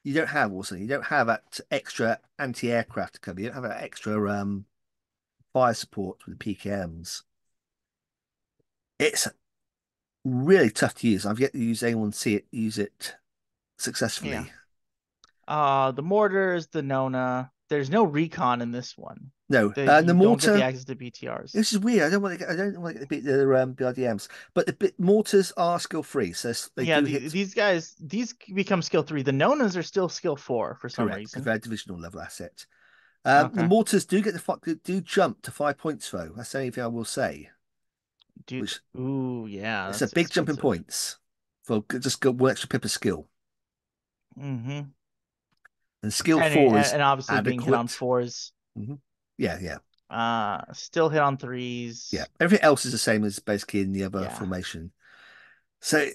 you don't have also. You don't have that extra anti-aircraft cover. You don't have that extra fire support with the PKMs. It's really tough to use. I've yet to use anyone see it use it Yeah. successfully. The mortars, the Nona. There's no recon in this one. No, the You don't get the mortar. access to BTRs. This is weird. I don't want to get the BRDMs, but mortars are skill free, so they Yeah, do hit these guys, these become skill 3. The Nonas are still skill 4 for some correct because reason. they're a divisional level asset. The Okay. mortars do get do jump to 5 points though. That's the only thing I will say. Dude, Which ooh, yeah, it's a that's big jump in expensive. points for just got one extra pip of skill. Hmm. And skill And, four and is and obviously being hit on adequate. 4s. Hmm. Yeah, yeah, Still hit on yeah. 3s. Everything else is the same as basically in the other Yeah. formation. So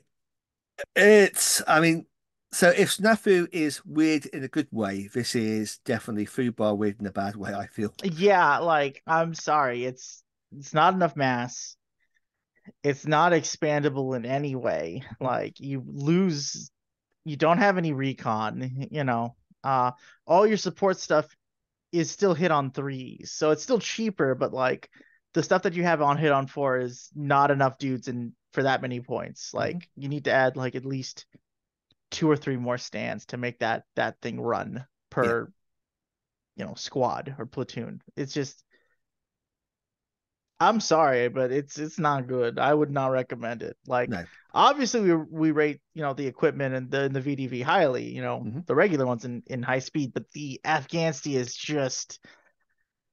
I mean, so if Snafu is weird in a good way, this is definitely Fubar weird in a bad way, I feel. Yeah, like I'm sorry, it's not enough mass. It's not expandable in any way. Like you don't have any recon, you know. All your support stuff is still hit on 3s. So it's still cheaper, but like the stuff that you have on hit on 4 is not enough dudes and for that many points. Hmm. Like you need to add like at least 2 or 3 more stands to make that thing run Yeah, per, squad or platoon. It's just I'm sorry, but it's not good. I would not recommend it. Like no. obviously we rate, the equipment and the VDV highly, Hmm. the regular ones in high speed, but the Afgansty is just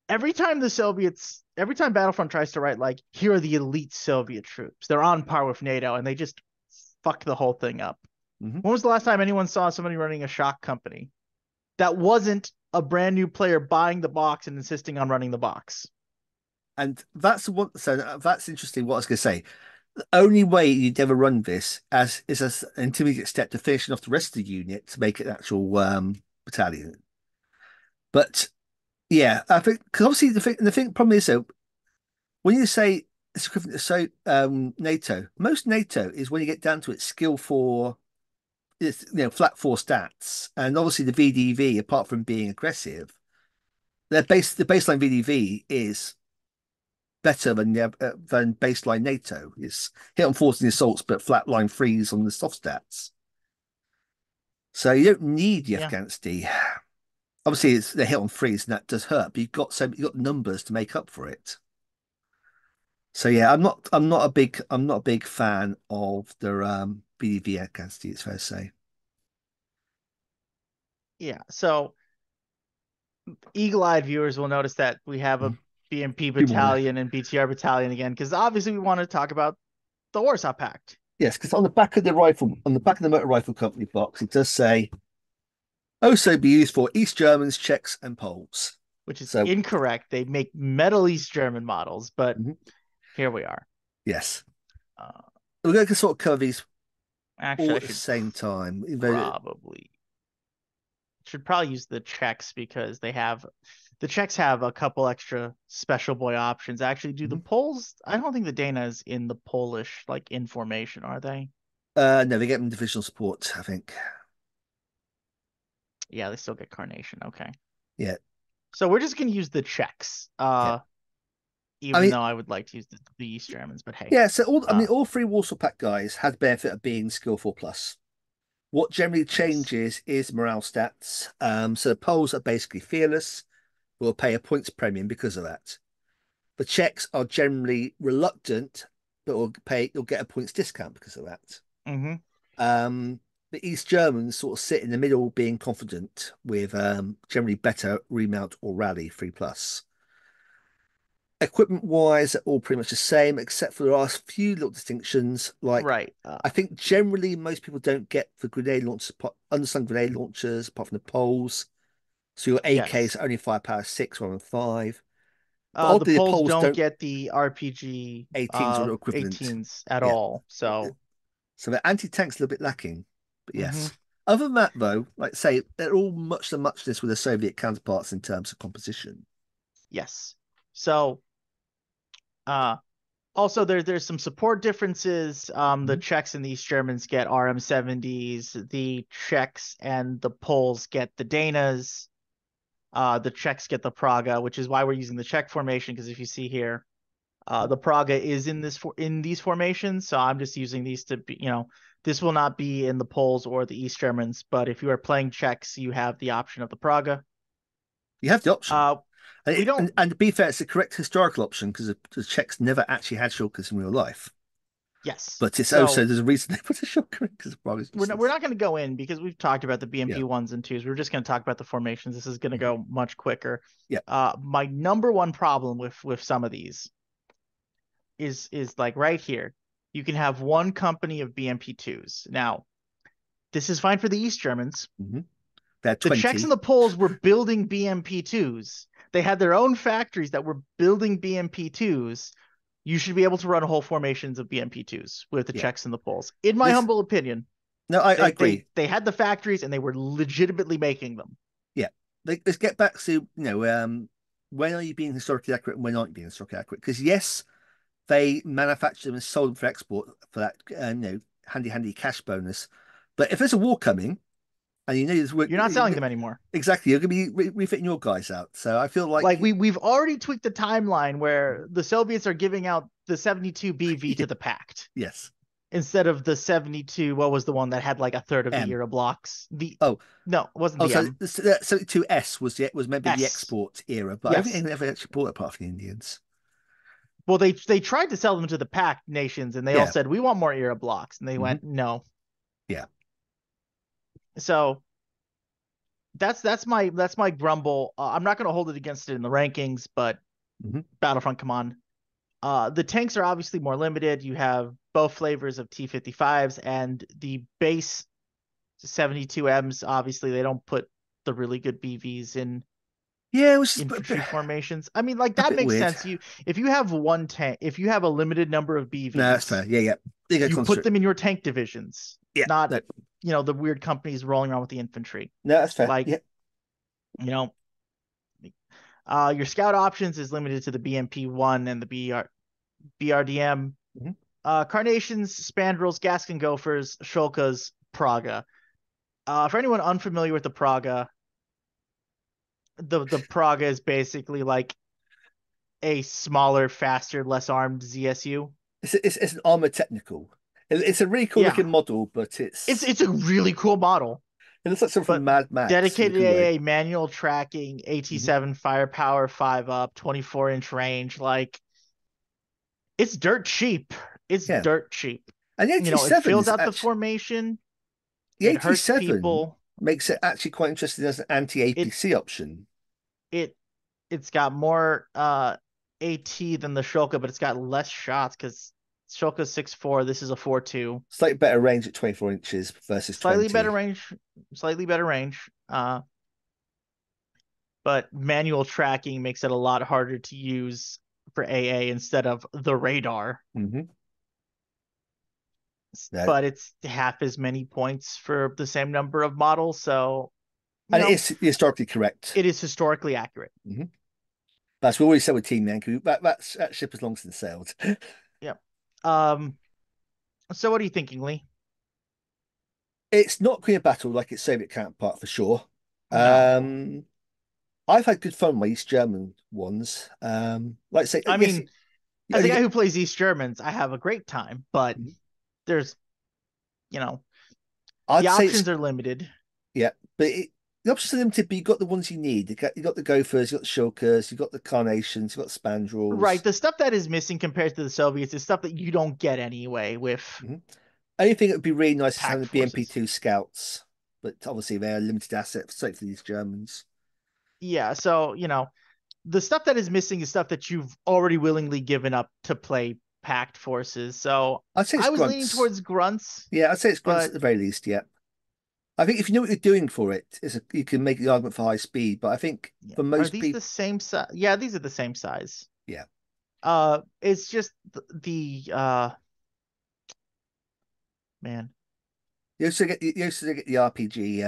every time Battlefront tries to write like here are the elite Soviet troops, they're on par with NATO and they just fuck the whole thing up. Hmm. When was the last time anyone saw somebody running a shock company that wasn't a brand new player buying the box and insisting on running the box? And that's what. So that's interesting. What I was going to say. The only way you'd ever run this as is as an intermediate step to finishing off the rest of the unit to make it an actual battalion. But yeah, I think because obviously the thing problem is though when you say it's equivalent to NATO, most NATO is when you get down to it skill for it's flat four stats, and obviously the VDV apart from being aggressive, the baseline VDV is better than baseline NATO. It's hit on fours in the assaults, but flatline freeze on the soft stats. So you don't need the Yeah. Afghansty. Obviously, it's the hit on freeze, and that does hurt, but you've got numbers to make up for it. So yeah, I'm not a big fan of the BDV Afghansty, it's fair to say. Yeah. So eagle-eyed viewers will notice that we have a Mhm. BMP Few more there. battalion and BTR battalion again, because obviously we want to talk about the Warsaw Pact, Yes, because on the back of the motor rifle company box, it does say also be used for East Germans, Czechs, and Poles. which is So incorrect. They make Middle East German models, but mhm, here we are. yes, Uh, we're going to sort of cover these all Actually, I at the should same time. probably probably use the Czechs because the Czechs have a couple extra special boy options. Actually, do the Mhm. Poles? I don't think the Dana is in the Polish like information, are they? No, they get them divisional support, I think. Yeah, they still get Carnation. Okay. Yeah, So we're just gonna use the Czechs. yeah. I Even mean, though I would like to use the East Germans, but hey. yeah. So Uh all three Warsaw Pact guys had the benefit of being skill 4 plus. What generally Yes. changes is morale stats. So the Poles are basically fearless, will pay a points premium because of that. The Czechs are generally reluctant, but will get a points discount because of that. Hmm. The East Germans sort of sit in the middle, being confident with generally better remount or rally 3+. Equipment wise, they're all pretty much the same, except for there are a few little distinctions. Like, Right. I think generally most people don't get the grenade launchers, underslung grenade launchers, apart from the Poles. So your AKs Yes. are only firepower 6 rather than 5. But The oddly, the Poles Poles don't don't get the RPG 18s or equivalent. 18s at Yeah. all. So, So the anti-tank's a little bit lacking. But hmm yes. Other than that, though, like I say, they're all much the muchness with their Soviet counterparts in terms of composition. yes. So, uh, also there's some support differences. The Mhm. Czechs and the East Germans get RM70s. The Czechs and the Poles get the Danas. The Czechs get the Praga, which is why we're using the Czech formation. Because if you see here, the Praga is in these formations, so I'm just using these to be, this will not be in the Poles or the East Germans, but if you are playing Czechs, you have the option of the Praga. You have the option. Uh, And, we it, don't, and to be fair, it's the correct historical option because the Czechs never actually had shulkers in real life. yes. But it's also So there's a reason they put a shulker in because the Prague is we're useless. not going to go in because we've talked about the Yeah. BMP ones and twos. We're just going to talk about the formations. This is going to Mhm. go much quicker. Yeah. My number one problem with some of these is like right here. You can have one company of BMP twos. Now, this is fine for the East Germans. Hmm. They had The Czechs and 20. the Poles were building BMP2s. They had their own factories that were building BMP2s. You should be able to run whole formations of BMP2s with the Yeah. Czechs and the Poles. In my This, humble opinion, no, I they agree. they they had the factories and they were legitimately making them. Yeah. Let's get back to, when are you being historically accurate and when aren't you being historically accurate? Because yes, they manufacture them and sold them for export for that, handy cash bonus. But if there's a war coming and you know this work, You're not selling them anymore. exactly, you're going to be refitting your guys out. So I feel Like like, we've already tweaked the timeline where the Soviets are giving out the 72 BV to the Pact yes, instead of the 72. What was the one that had like a third of the M. era blocks? The Oh, No, it wasn't oh, the so M. 72S was meant to be the S. export era, but I don't think Yes. anyone ever actually bought it apart from the Indians. Well, they tried to sell them to the Pact nations, and they all Yeah. said we want more era blocks, and they Hmm. went no. Yeah. So that's my grumble. I'm not going to hold it against it in the rankings, but Hmm. Battlefront, come on. The tanks are obviously more limited. You have both flavors of T55s and the base 72Ms. Obviously, they don't put the really good BVs in Yeah, it was just infantry formations. I mean, like a that bit makes weird. sense. If you have one tank, if you have a limited number of No, that's BVs, fair. Yeah, yeah. They get you put construct. them in your tank divisions, Yeah. not No, the weird companies rolling around with the infantry. no, that's fair. Like, Yeah. you know, your scout options is limited to the BMP1 and the BRDM. Hmm. Carnations, Spandrels, Gaskin Gophers, Shulkas, Praga. For anyone unfamiliar with the Praga, the Praga is basically like a smaller, faster, less armed ZSU. It's an armor technical. It's a really cool Yeah, looking model, but it's a really cool model. it looks like something from But Mad Max in a dedicated good way. AA, manual tracking, Hmm. AT7 firepower, 5 up, 24-inch range. Like, it's dirt cheap. It's Yeah. dirt cheap. And the It 87 fills is out the actually formation. the It hurts 87 people. makes it actually quite interesting as an It anti-APC option. it it's got more AT than the Shulka, but it's got less shots because Shulka's 6.4. This is a 4.2. Slightly better range at 24 inches versus Slightly better 20. range. Slightly better range. But manual tracking makes it a lot harder to use for AA instead of the radar. Hmm. No. But it's half as many points for the same number of models, so you And it know is historically correct. it is historically accurate. Hmm. That's what we always said with Team Yankee. That ship has long since sailed. Yep. Um. So what are you thinking, Lee? It's not Queen of Battle like its Soviet counterpart for sure. No. Um, I've had good fun with East German ones. Like I say, I yes, mean, you as a only guy get. who plays East Germans, I have a great time, but Mhm. there's, you know, The I'd say it's options are limited. yeah, but the options are limited. But you got the ones you need. You got the Gophers, you got the Shulkers, you got the Carnations, you got the Right. Spandrels. The stuff that is missing compared to the Soviets is stuff that you don't get anyway with Mhm. Only thing that would be really nice is having Pact the BMP forces. 2 scouts, but obviously they're a limited asset, so for these Germans. Yeah, so, the stuff that is missing is stuff that you've already willingly given up to play Pact forces. So I'd say it's I was leaning grunts. towards grunts, Yeah, I'd say it's grunts at but the very least. Yeah, I think if you know what you're doing for it, you can make the argument for high speed. But I think yeah. for Are most these the people, same size? Yeah, these are the same size. yeah, It's just the man. you also get the RPG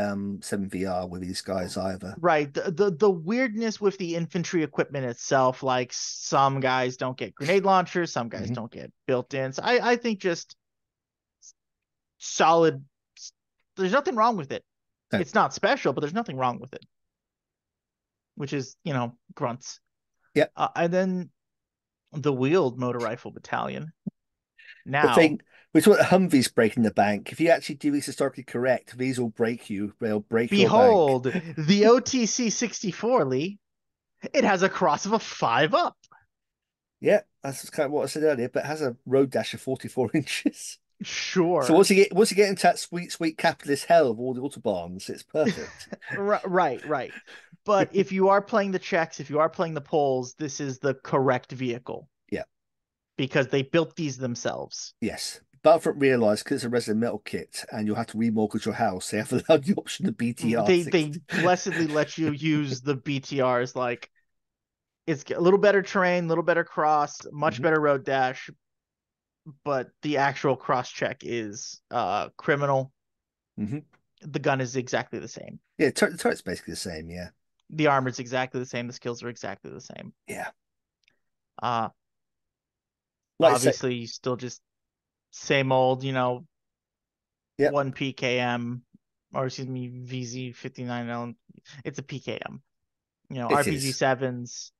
7VR with these guys either. Right. The weirdness with the infantry equipment itself, like some guys don't get grenade launchers, some guys Hmm. don't get built-ins. I think just solid. There's nothing wrong with it. No, It's not special, but there's nothing wrong with it, which is, grunts. yeah. And then the wheeled motor rifle battalion. The Now, thing, which what Humvees breaking the bank. If you actually do these historically correct, these will break you. They'll break your bank. behold, the OTC 64, Lee. It has a cross of a 5 up. Yeah, that's kind of what I said earlier. But it has a road dash of 44 inches. So Sure. once you get into that sweet capitalist hell of all the autobahns, it's perfect. Right, right. But if you are playing the Czechs, if you are playing the Poles, this is the correct vehicle Yeah. because they built these themselves. Yes. Battlefront realised because it's a resident metal kit and you'll have to remortgage your house, they have allowed the option of BTR They 60. blessedly let you use the BTRs. Like, it's a little better terrain, a little better cross, much Hmm. better road dash, but the actual cross check is criminal. Hmm. The gun is exactly the same. Yeah, the turret's basically the same. Yeah. The armor is exactly the same. The skills are exactly the same. Yeah. Uh Like I say, Obviously you still just same old, yeah, one PKM, or excuse me, VZ-59L. It's a PKM. it RPG is, sevens,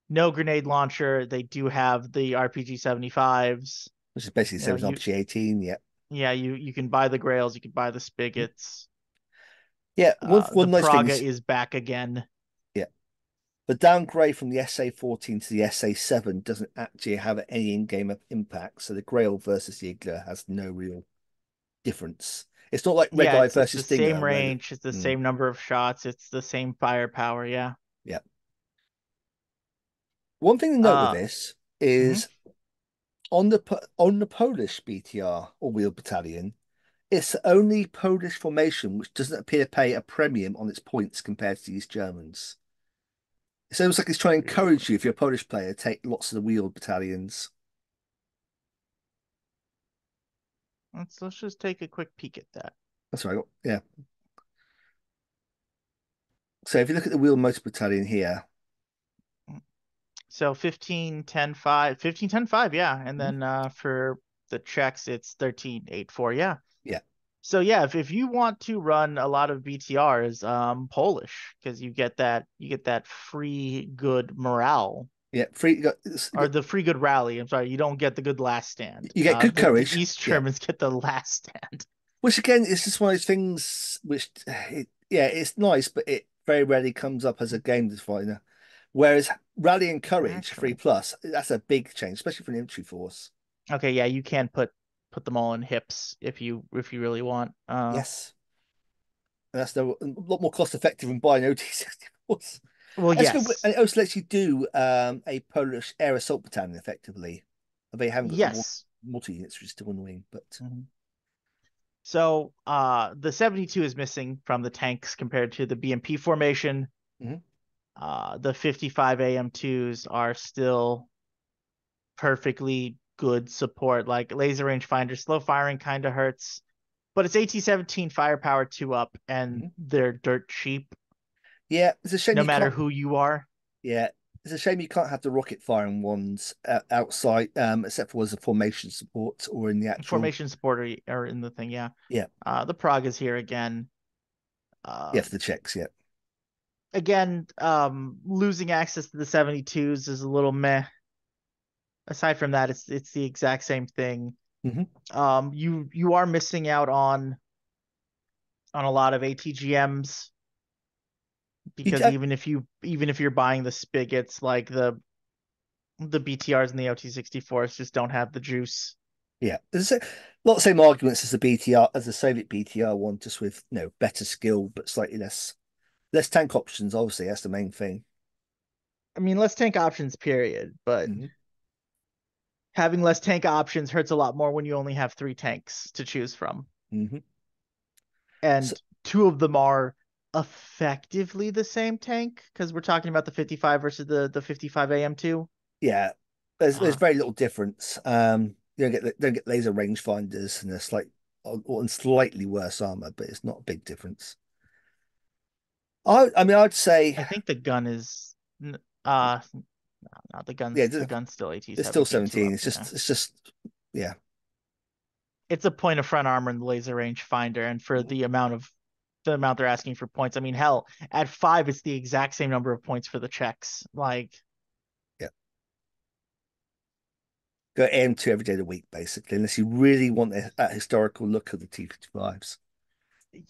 no grenade launcher. They do have the RPG 75s. which is basically the You same know, as you RPG 18. Yeah. yeah, you can buy the Grails, you can buy the Spigots. Yeah. The One nice thing Praga is, is back again. yeah, the downgrade from the SA-14 to the SA-7 doesn't actually have any in-game impact. So the Grail versus the Igla has no real difference. It's not like Red Yeah, Eye it's the versus Stinger, same where range, it's the mm, same number of shots, it's the same firepower. Yeah. yeah. One thing to note with Uh, this mhm. is on the Polish BTR or Wheel Battalion, it's the only Polish formation which doesn't appear to pay a premium on its points compared to these Germans. It's almost like it's trying to encourage you, if you're a Polish player, to take lots of the wheeled battalions. Let's just take a quick peek at that. That's right. Yeah. So if you look at the wheel motor battalion here, So 15, 10, 5, 15, 10, 5, yeah. And mhm, then for the Czechs, it's 13, 8, 4, yeah. yeah, So yeah, if you want to run a lot of BTRs, Polish, because you get that free good morale yeah, free. or the free good rally. I'm sorry, you don't get the good last stand. You get good The courage. East Yeah. Germans get the last stand. Which again is just one of those things which, yeah, it's nice, but it very rarely comes up as a game designer. Whereas Rally and Courage 3 Actually, plus, that's a big change, especially for an infantry force. okay, yeah, you can put them all in hips if you really want. Yes. And that's a lot more cost effective than buying OT-64s. Well, And yes, it also lets you do a Polish air assault battalion effectively. They haven't got the yes. multi units, which is still annoying. But Mhm. So the 72 is missing from the tanks compared to the BMP formation. mhm. The 55 AM2s are still perfectly good support. Like laser rangefinder, slow firing kind of hurts, but it's AT-17 firepower 2 up, and Mhm. they're dirt cheap, Yeah, it's a shame no you matter can't. who you are. Yeah, it's a shame you can't have the rocket firing ones outside, except for as a formation support or in the actual. Formation support are in the thing, yeah. Yeah, The Prague is here again. yeah, Uh, for the checks. Yeah. Again, losing access to the 72s is a little meh. Aside from that, it's the exact same thing. Hmm. You are missing out on on a lot of ATGMs You, because even if you're buying the spigots, like the BTRs and the OT-64s just don't have the juice. yeah, there's a lot of same arguments as the BTR as the Soviet BTR one, just with better skill but slightly less tank options. Obviously, that's the main thing. I mean, less tank options, period. But Hmm. having less tank options hurts a lot more when you only have three tanks to choose from. Hmm. So And two of them are effectively the same tank because we're talking about the 55 versus the 55 AM2. yeah, there's Uh, very little difference. You don't get laser rangefinders and and slightly worse armor, but it's not a big difference. I mean, I'd say I think the gun is not yeah, the gun's still AT it's still 17 17. up. Yeah. It's just yeah. It's a point of front armor and the laser range finder, and for the amount they're asking for points. I mean, hell, at 5, it's the exact same number of points for the checks. Like, Yeah. Go AM2 every day of the week, basically, unless you really want that historical look of the T-55s.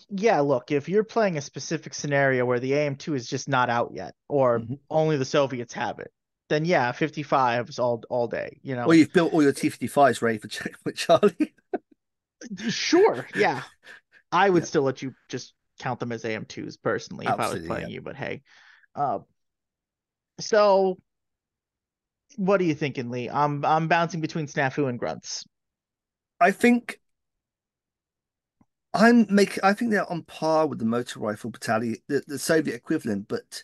yeah, look, if you're playing a specific scenario where the AM2 is just not out yet, or Hmm. only the Soviets have it, then yeah, 55s all day, you Or know. you've built all your T-55s ready for Charlie. Sure, yeah. I would Yeah, still let you just count them as AM2s personally if I was absolutely. playing Yeah. you, but hey. Uh, so what are you thinking, Lee? I'm bouncing between Snafu and Grunts. I think I think they're on par with the motor rifle battalion, the Soviet equivalent, but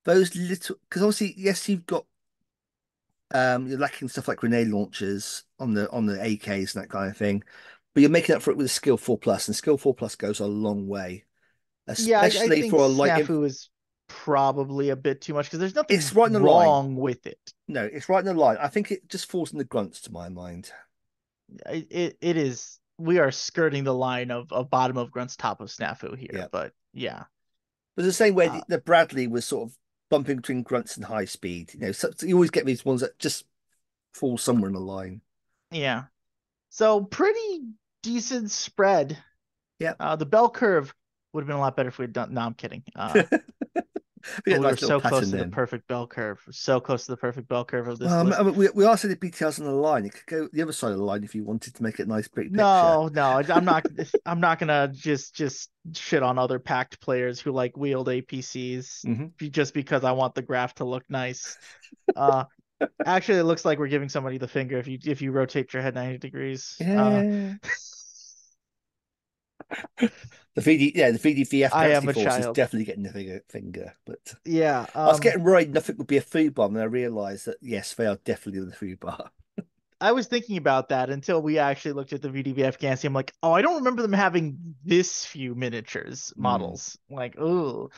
those little because obviously, yes, you're lacking stuff like grenade launchers on the AKs and that kind of thing, but you're making up for it with a skill 4 plus, and skill 4 plus goes a long way, Yeah, I especially think for a Snafu is probably a bit too much because there's it's nothing right in the line. wrong with it. No, it's right in the line. I think it just falls in the grunts to my mind. It is. We are skirting the line of bottom of Grunt's, top of Snafu here, Yeah. but yeah. But the same way Uh, the Bradley was sort of bumping between grunts and high speed. So you always get these ones that just fall somewhere in the line. yeah. So pretty decent spread. Yeah. The bell curve would have been a lot better if we'd done. No, I'm kidding. We get a We were nice little so close pattern to the then. perfect bell curve. So close to the perfect bell curve of this Well, I list. mean, we are saying the BTRs on the line. It could go the other side of the line if you wanted to make it a nice, pretty picture. No, no, I'm not gonna just shit on other Pact players who like wield APCs Hmm. just because I want the graph to look nice. Uh, Actually, it looks like we're giving somebody the finger if you rotate your head 90 degrees. Yeah. The VDV I am Afghanistan a force is child. definitely getting the finger. But Yeah. I was getting worried nothing would be a food bomb, and I realised that yes, they are definitely the food bomb. I was thinking about that until we actually looked at the VDB Afghansty. I'm like, oh, I don't remember them having this few miniatures Mm. models. Like, ooh,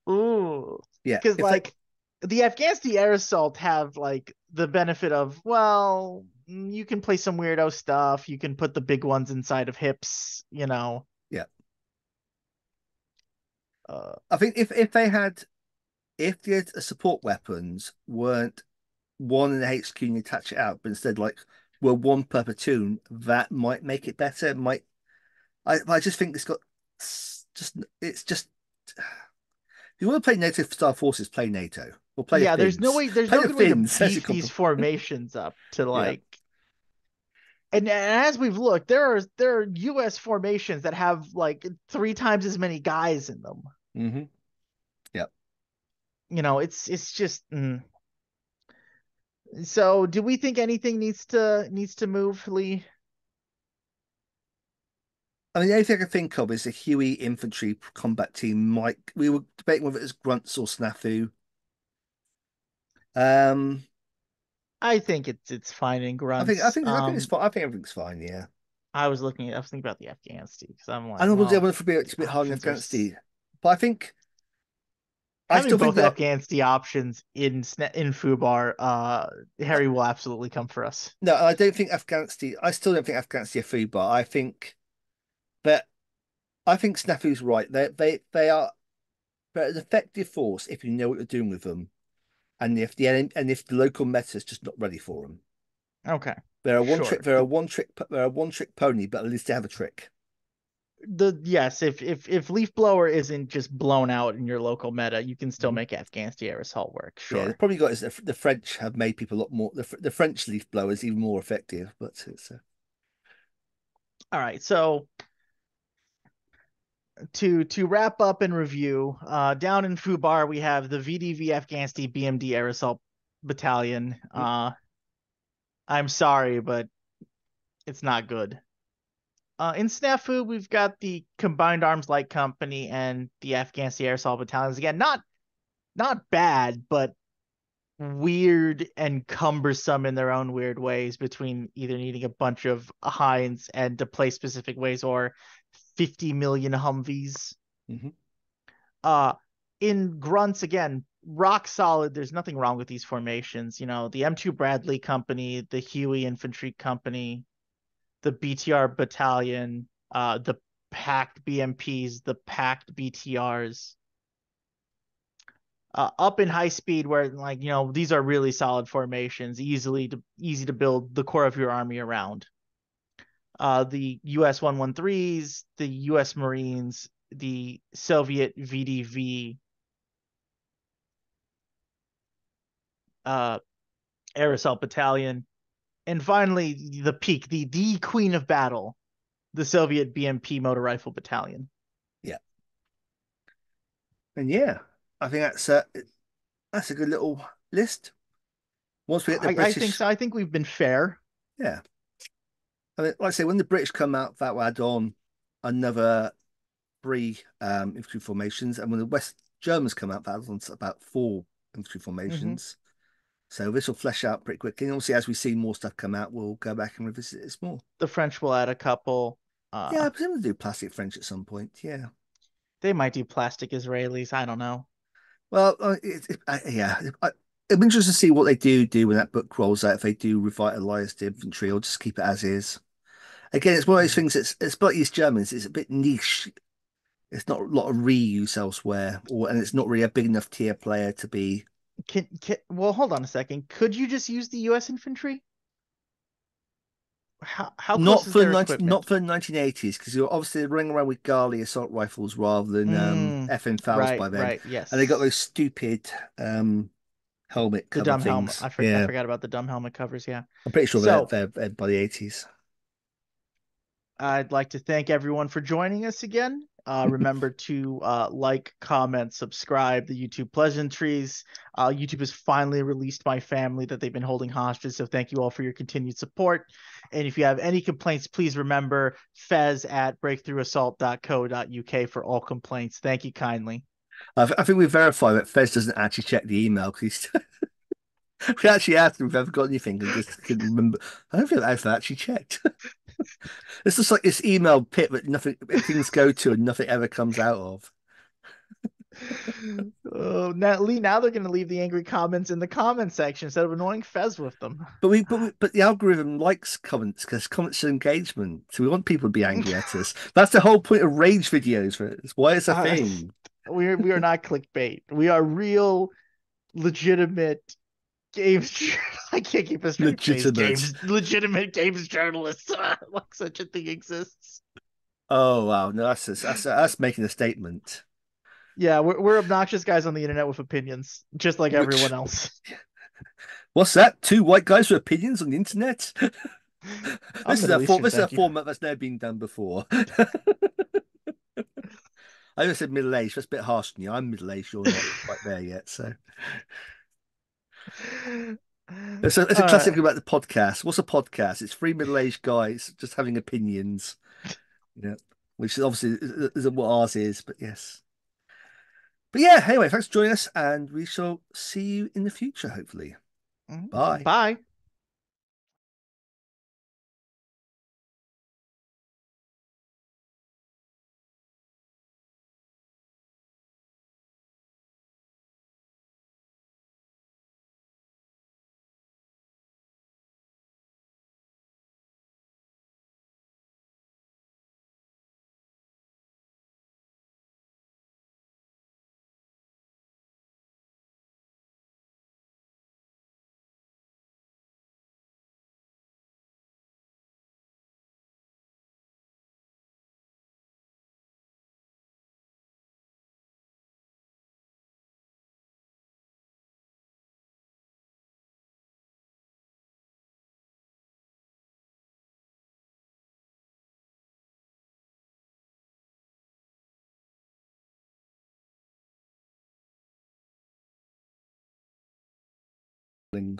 ooh, Yeah, because if they like the Afghansty Air Assault have like the benefit of, well, you can play some weirdo stuff. You can put the big ones inside of hips. You know. yeah, Uh, I think if the support weapons weren't one in the HQ and you attach it out, but instead like were one per platoon, that might make it better. It might I just think it's just if you want to play NATO style forces, play NATO or play the yeah, Finns. there's Play no the good way to Finns. That's your beef these compliment. formations up to Yeah. like. And as we've looked, there are U.S. formations that have like 3 times as many guys in them. Hmm. Yeah. You know, it's just. So, do we think anything needs to move, Lee? I mean, the only thing I can think of is a Huey infantry combat team. Might we were debating whether it was grunts or snafu. Um, I think it's fine in grunts. I think it's fine. I think everything's fine. Yeah. I was thinking about the Afghansty because I'm I like, know well, it's a bit hard in options are Afghanistan, but I having still think both that Afghansty options in Fubar. Harry will absolutely come for us. no, I don't think Afghanistan. I still don't think Afghanistan are food bar. That I think Snafu's right. They're an effective force if you know what you're doing with them, and if the local meta is just not ready for them. Okay, They're a sure. one trick pony, but at least they have a trick. yes, if leaf blower isn't just blown out in your local meta, you can still Mhm. make Afgansty air assault work. Yeah, they've Sure. probably got is the French have made people a lot more. The French leaf blower is even more effective, but it's All right. So to wrap up and review, down in Fubar we have the VDV Afghanistan BMD Air Assault Battalion. I'm sorry, but it's not good. In Snafu, we've got the Combined Arms Light Company and the Afghanistan Air Assault Battalions. Again, not bad, but weird and cumbersome in their own weird ways between either needing a bunch of hinds and to play specific ways or 50 million Humvees. Mhm. Uh, in grunts again, rock solid. There's nothing wrong with these formations. You know, the M2 Bradley Company, the Huey Infantry Company, the BTR Battalion, the Pact BMPs, the Pact BTRs. Up in high speed, where like these are really solid formations, easy to build the core of your army around. The US 113s, the US Marines, the Soviet VDV uh, Air Assault Battalion, and finally the peak, the Queen of Battle, the Soviet BMP Motor Rifle Battalion. Yeah, and yeah, I think that's a good little list. Once we get the I think British, so. I think we've been fair. yeah. I mean, like I say, when the British come out, that will add on another three infantry formations, and when the West Germans come out, that adds on about four infantry Mm-hmm. formations. So this will flesh out pretty quickly. And obviously, as we see more stuff come out, we'll go back and revisit this more. The French will add a couple. Yeah, I presume they'll do plastic French at some point. Yeah. They might do plastic Israelis. I don't know. Well, yeah, I'm interested to see what they do when that book rolls out. If they do revitalize the infantry, or just keep it as is. Again, it's one of those Mm. things. It's like East Germans. It's a bit niche. It's not a lot of reuse elsewhere, and it's not really a big enough tier player to be Well, hold on a second. Could you just use the U.S. infantry? How close is their not equipment? for the 1980s because you're obviously running around with Gali assault rifles rather than FN FALs Right, by then, right, and they got yes. those stupid helmet The cover dumb helmet. things. I Yeah, forgot about the dumb helmet covers. Yeah. I'm pretty sure So they're by the 80s. I'd like to thank everyone for joining us again. Remember to like, comment, subscribe. The YouTube pleasantries. YouTube has finally released my family that they've been holding hostage. So thank you all for your continued support. And if you have any complaints, please remember Fez at breakthroughassault.co.uk for all complaints. Thank you kindly. I think we verified that Fez doesn't actually check the email because we actually asked him if we ever got anything and just couldn't remember. I don't feel I've actually checked. It's just like this email pit that nothing things go to and nothing ever comes out of. Oh, now, Lee, now they're going to leave the angry comments in the comment section instead of annoying Fez with them. But the algorithm likes comments because comments are engagement. So we want people to be angry at us. That's the whole point of rage videos. It's why it's a Uh, thing. we are not clickbait. We are real, legitimate games. I can't keep a straight face. Legitimate. Legitimate games journalists. Like such a thing exists. Oh wow, no, that's making a statement. Yeah, we're obnoxious guys on the internet with opinions, just like everyone Which else. what's that? Two white guys with opinions on the internet? I'm Middle Eastern, This is a thank you. format that's never been done before. I just said middle aged. That's a bit harsh on you. I'm middle aged. You're not quite there yet. So it's a All classic right. thing about the podcast. What's a podcast? It's three middle aged guys just having opinions. Which is obviously isn't what ours is. But yes. But yeah. Anyway, thanks for joining us, and we shall see you in the future. Hopefully. Bye. Bye.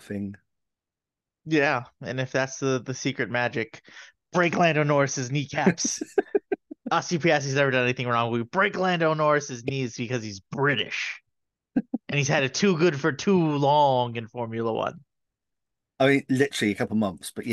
thing. Yeah, and if that's the secret magic, break Lando Norris's kneecaps. Ossie Piastri's never done anything wrong. We break Lando Norris's knees because he's British. And he's had it too good for too long in Formula One. I mean, literally a couple months, but yeah.